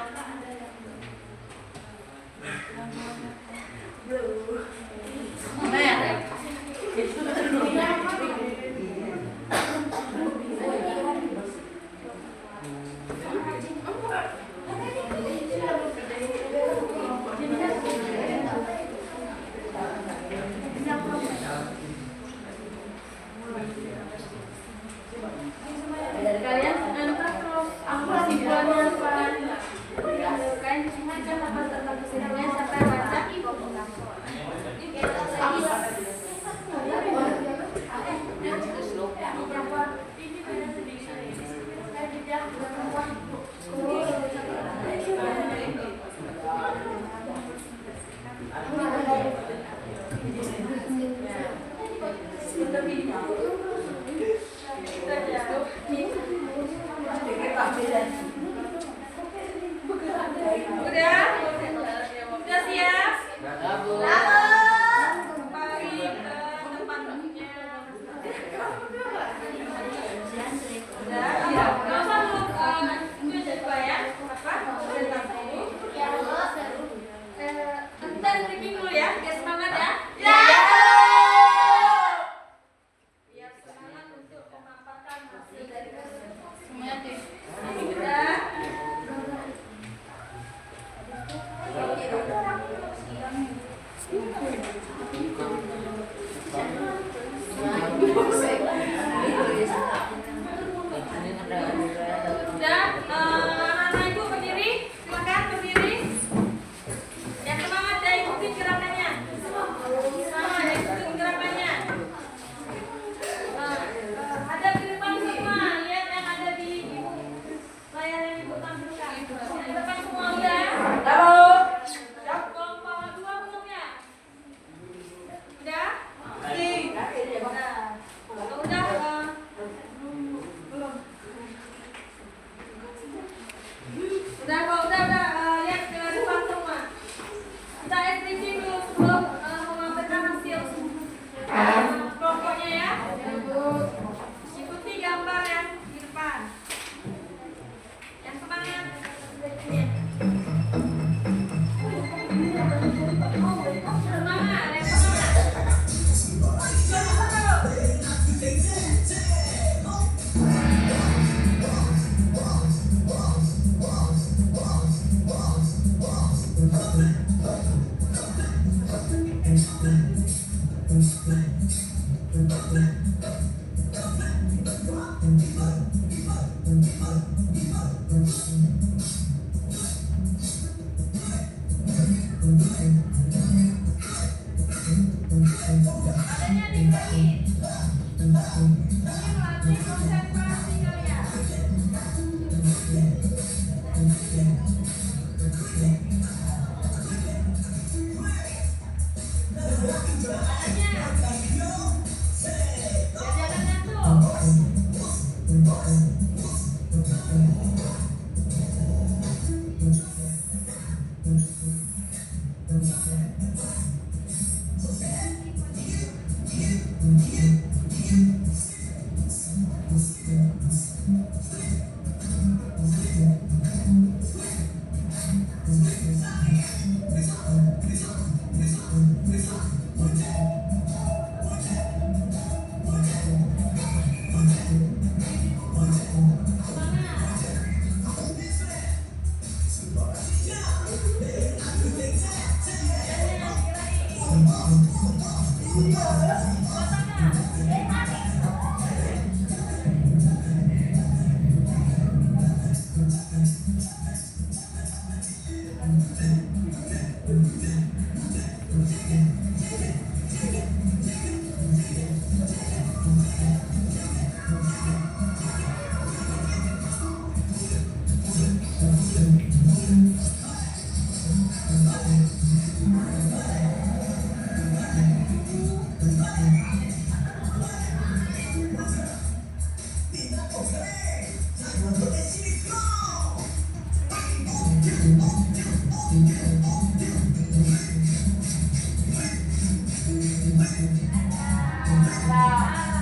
Kalian antar terus apa simbolnya apa? Kalian sengaja apa tentang kesimpulannya siapa yang baca? Udah siap? Kembali ke tempat duduknya. Udah, nggak usah lu itu aja dua ya. Apa? Presentasi dulu. Entar briefing dulu ya, biar semangat ya. Biar semangat untuk memaparkan hasil dari semuanya deh. Udah. Udah, anak-anak ibu berdiri, silakan berdiri. Yang semangat ya ikutin gerakannya. Sama ya ikutin gerakannya. Ada di depan semua, lihat yang ada di layar yang ibu tampilkan. Di depan semua udah. Kelompok dua belum ya? Udah? Kalau udah belum. Udah kalau udah lihat ke depan semua. Kita briefing dulu sebelum mengabarkan hasil kelompoknya ya. Ikuti gambar yang di depan. Yang semangat. Semangat, yang semangat. Adanya di sini. Ini melatih konsentrasi kalian. Jajarannya Udah semangat kan?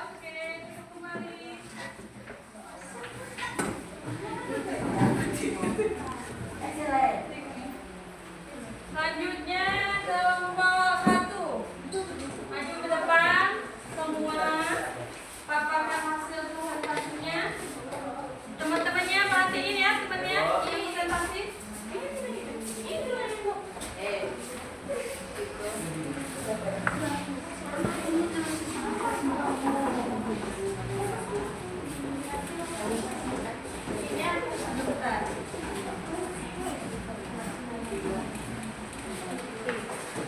Oke, duduk kembali. Selanjutnya kelompok 1. Maju ke depan semua. Paparkan hasil presentasinya. Teman-temannya perhatiin ya, temannya. Ini presentasi. Ini dulu.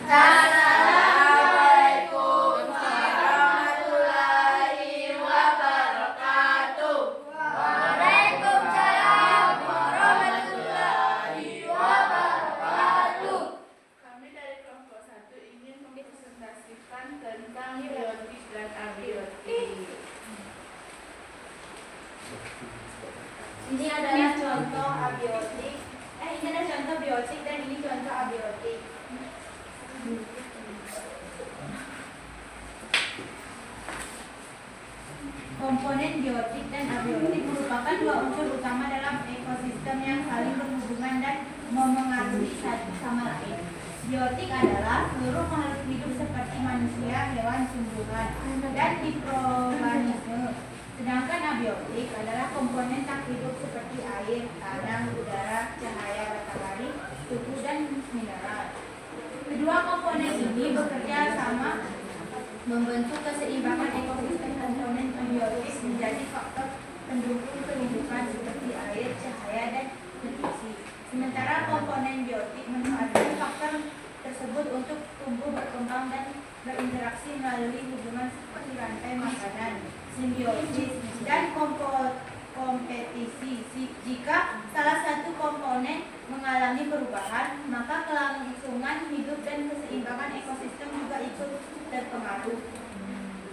Assalamualaikum warahmatullahi wabarakatuh. Waalaikumsalam warahmatullahi wabarakatuh. Kami dari kelompok 1 ingin mempresentasikan tentang biotik dan abiotik. Ini adalah contoh abiotik. Ini adalah contoh biotik dan ini contoh abiotik. Komponen biotik dan abiotik merupakan dua unsur utama dalam ekosistem yang saling berhubungan dan memengaruhi satu sama lain. Biotik adalah seluruh makhluk hidup seperti manusia, hewan, tumbuhan, dan mikroorganisme. Sedangkan abiotik adalah komponen tak hidup seperti air, tanah, udara, cahaya matahari, suhu, dan mineral. Kedua komponen ini bekerja sama membentuk keseimbangan ekosistem. Komponen abiotik menjadi faktor pendukung kehidupan seperti air, cahaya, dan nutrisi. Sementara komponen biotik memanfaatkan faktor tersebut untuk tumbuh, berkembang, dan berinteraksi melalui hubungan seperti rantai makanan, simbiosis, dan kompetisi. Jika salah satu komponen mengalami perubahan, maka kelangsungan hidup dan keseimbangan ekosistem juga ikut terpengaruh.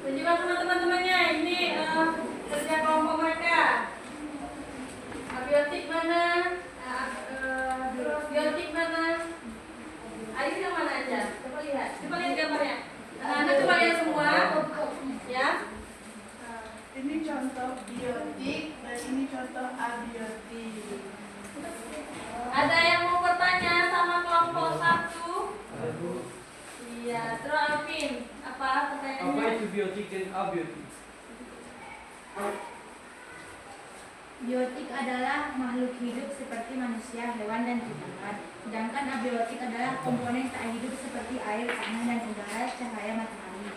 Tunjukkan sama teman-temannya. Ini kerja kelompok mereka. Abiotik mana? Biotik mana? Air yang mana aja? Coba lihat. Coba lihat gambarnya. Anak-anak coba lihat semua. Ya. Ini contoh biotik dan ini contoh abiotik. Ada yang mau bertanya sama kelompok 1? Iya. Terus Alvin, apa pertanyaannya? Apa itu biotik dan abiotik? Biotik adalah makhluk hidup seperti manusia, hewan, dan tumbuhan. Sedangkan abiotik adalah komponen tak hidup seperti air, tanah, dan udara, cahaya matahari.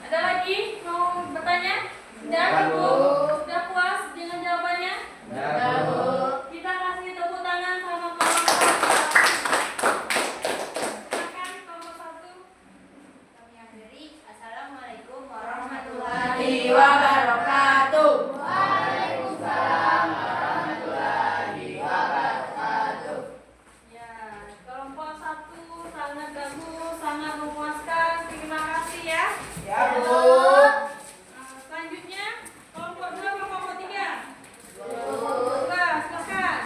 Ada lagi mau bertanya? Sudah? Bu. Sudah puas dengan jawabannya? Ya, Bu. Kita kasih tepuk tangan sama kelompok 1. Silakan kelompok 1. Kami akhiri. Assalamualaikum warahmatullahi Warahmatullahi wabarakatuh. Ya, kelompok 1 sangat bagus, sangat memuaskan. Terima kasih ya. Ya, Bu. Selanjutnya kelompok 2 atau kelompok 3? Silakan.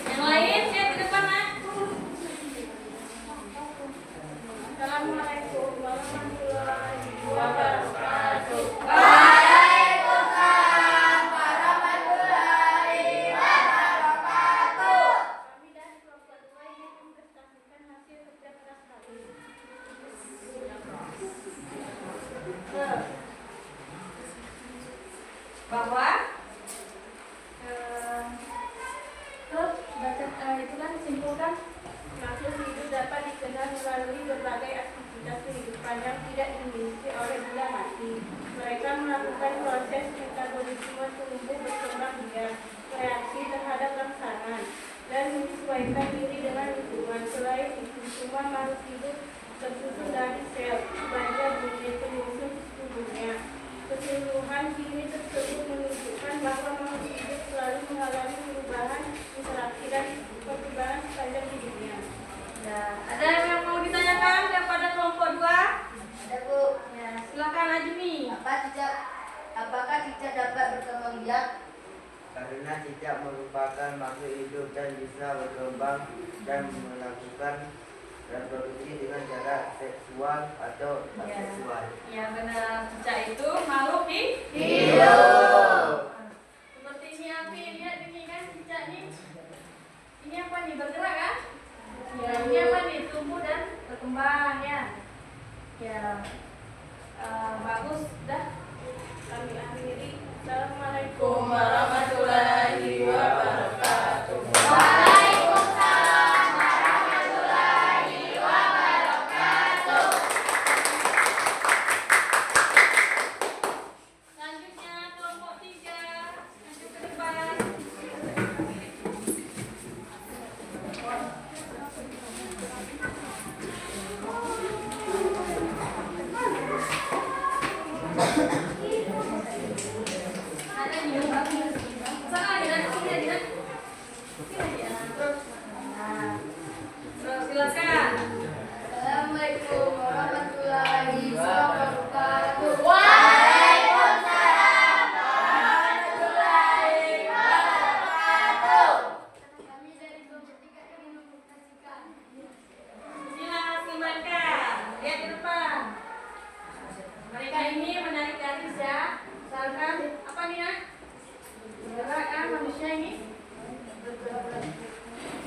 Yang lain ya di depan, Nak. Assalamualaikum warahmatullahi wabarakatuh. Waalaikumsalam warahmatullahi wabarakatuh. Kami dari kelompok 2 ingin mempresentasikan hasil kerja keras kami. Bahwa terus baca itu kan simpulkan. Makhluk hidup dapat dikenal melalui berbagai aktivitas kehidupan yang tidak dimiliki oleh benda mati. Mereka melakukan proses metabolisme, tumbuh, berkembang biak, reaksi terhadap rangsangan, dan menyesuaikan diri dengan lingkungan. Selain itu, semua makhluk hidup tersusun dari sel sebagai bunyi penyusun tubuhnya. Keseluruhan kini mengalami perubahan interaksi dan perkembangan sepanjang hidupnya. Nah, ada yang mau ditanyakan kepada kelompok 2? Ada Bu. Ya, silakan Ajmi. Apakah cicak dapat berkembang biak? Karena cicak merupakan makhluk hidup dan bisa berkembang dan melakukan reproduksi dengan cara seksual atau aseksual. Ya benar, cicak itu makhluk Hidup. Seperti ini Api, lihat ini kan cicak nih. Ini apa nih, bergerak kan? Ya, ini apa nih, tumbuh dan berkembang ya. Ya, bagus, dah. Kami akhiri. Assalamualaikum warahmatullahi wabarakatuh. Waalaikumsalam warahmatullahi wabarakatuh. Selanjutnya kelompok 3 maju ke depan. Ada nih, sana lagi dan sini lagi dan sini lagi ya. Terus silakan. Assalamualaikum warahmatullahi wabarakatuh. Kami dari kelompok 3 ingin mempresentasikan. Silakan, lihat di depan. Mereka ini menarik garis ya. Misalkan apa nih ya? Bergerak kan manusia ini.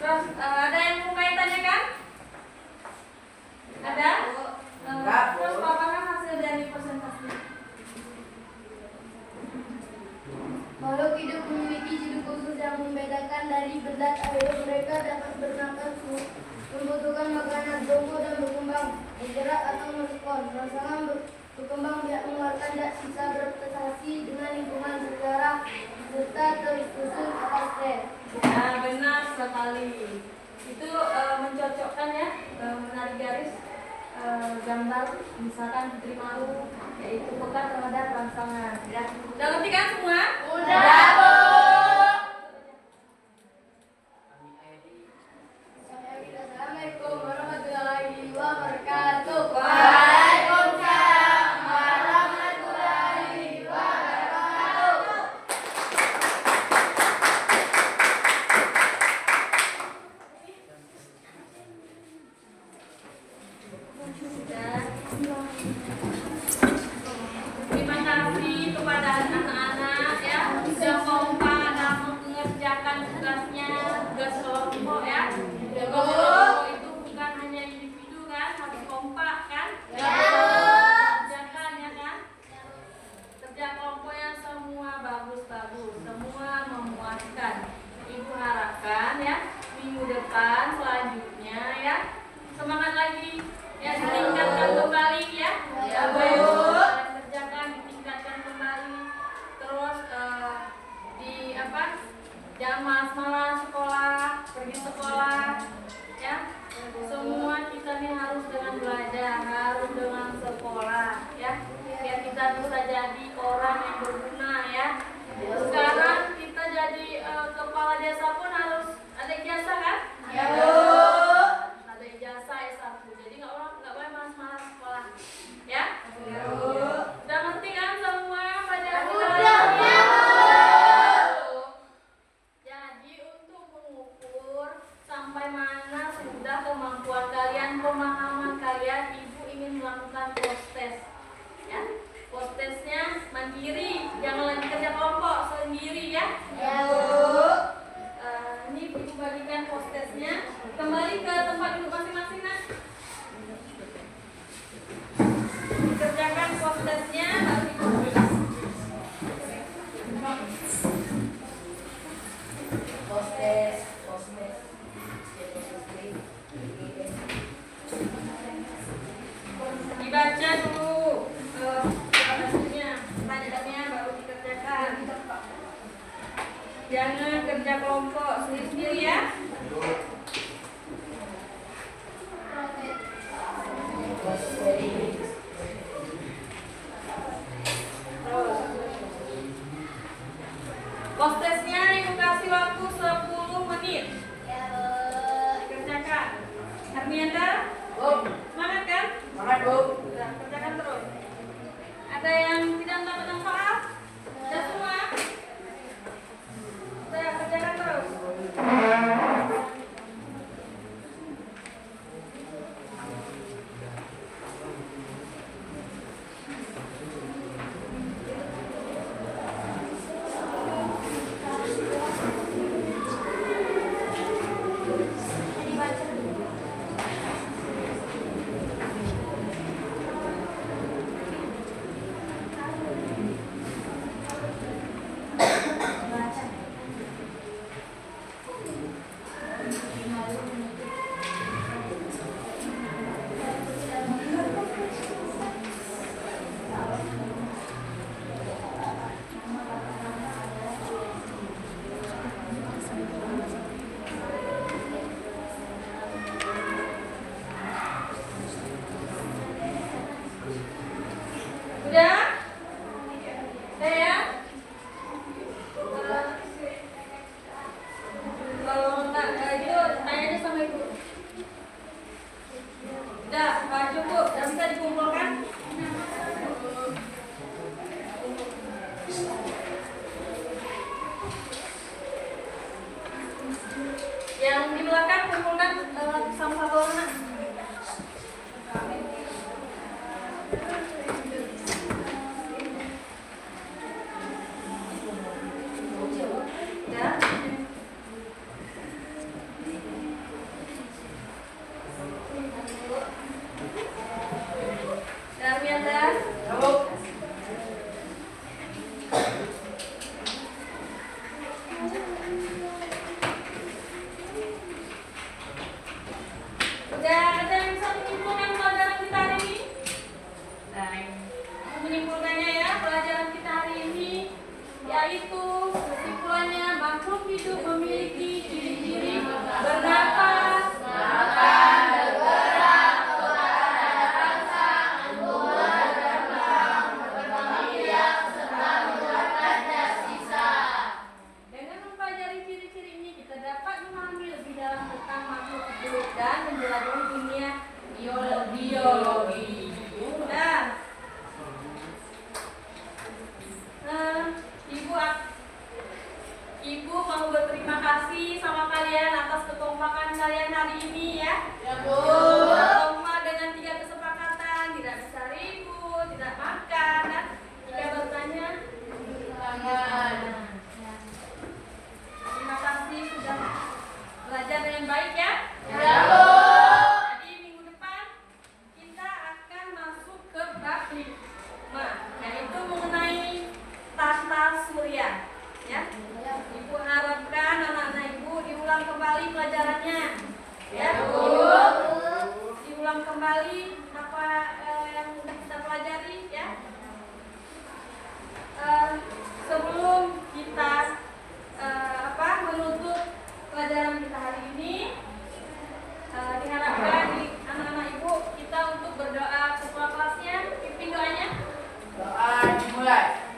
Terus ada yang mau kaitannya kan? Ada? Terus apakah hasil dari presentasi? Makhluk hidup memiliki ciri khusus yang membedakan dari benda air. Mereka dapat bernafas, membutuhkan makanan, tumbuh dan berkembang, bergerak atau merespon. Rangsangan berkembang biak mengeluarkan zat sisa berprestasi dengan lingkungan secara serta tersusun atas stres. Nah, benar sekali. Itu mencocokkan ya, menarik garis gambar misalkan Putri Malu yaitu peka terhadap rangsangan ya. Udah ngerti kan semua? Udah, Bu. Assalamualaikum warahmatullahi wabarakatuh. Waalaikumsalam warahmatullahi wabarakatuh. Terima kasih kepada anak-anak ya sudah kompak dalam mengerjakan tugasnya, tugas kelompok ya. Kelompok itu bukan hanya individu kan, harus kompak kan? Kerjakan ya kan? Kerja kelompoknya semua bagus-bagus, semua memuaskan. Ibu harapkan ya minggu depan selanjutnya ya semangat lagi ya, ditingkatkan kembali ya. Ya, Bu. Kerjakan ditingkatkan kembali. Terus di apa? Jangan malas-malas sekolah, pergi sekolah ya. Semua kita nih harus dengan belajar, harus dengan sekolah ya. Biar kita bisa jadi orang yang berguna ya. Sekarang kita jadi kepala desa pun harus ada ijazah kan? Ya, Bu. Ada ijazah S1. Jadi nggak boleh malas-malas sekolah. Ya? Ya, Bu. Udah ngerti kan semua pelajaran kita? Udah, Bu. Jadi untuk mengukur sampai mana sudah kemampuan kalian, pemahaman kalian, Ibu ingin melakukan post-test. Ya? Post-testnya mandiri, jangan lagi kerja kelompok, sendiri ya. Ya, Bu. Ini Ibu bagikan post-testnya. Kembali ke tempat duduk masing-masing nak. Dikerjakan post-testnya baru Ibu tulis. Postes. Dibaca dulu pelajarannya baru dikerjakan. Jangan kerja kelompok sendiri-sendiri ya. Post-testnya Ibu kasih yaitu kesimpulannya makhluk hidup memiliki ciri-ciri bernapas, makan, bergerak, berangsang, tumbuh, berkembang, berkembang biak, serta mengeluarkan gas sisa. Dengan mempelajari ciri-ciri ini kita dapat memahami lebih dalam tentang makhluk hidup dan menjelajahi dunia biologi. Ibu mau berterima kasih sama kalian atas kekompakan kalian hari ini ya. Ya Bu. Kompak dengan 3 kesepakatan, tidak bisa ribut, tidak makan, dan jika bertanya tangan. Terima kasih sudah belajar dengan baik ya. Ya Bu. Jadi minggu depan kita akan masuk ke bab 5, yaitu mengenai tata surya. Ya, Ibu harapkan anak-anak Ibu diulang kembali pelajarannya. Ya, Bu. Diulang kembali apa yang sudah kita pelajari ya. Sebelum kita menutup pelajaran kita hari ini, diharapkan anak-anak Ibu kita untuk berdoa ketua kelasnya. Pimpin doanya. Doa dimulai.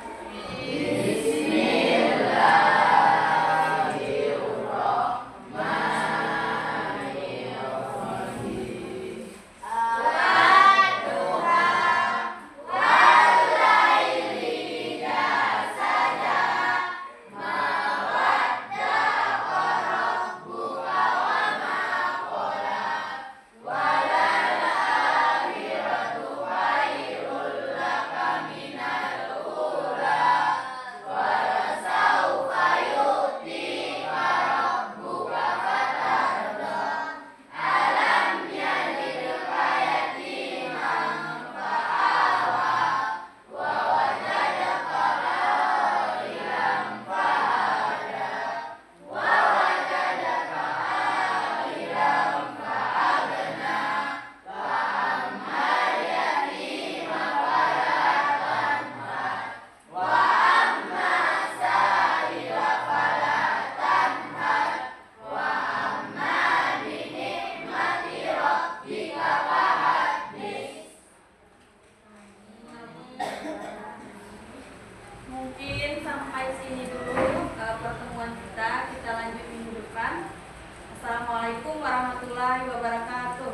Mungkin sampai sini dulu pertemuan kita. Kita lanjut minggu depan. Assalamualaikum warahmatullahi wabarakatuh.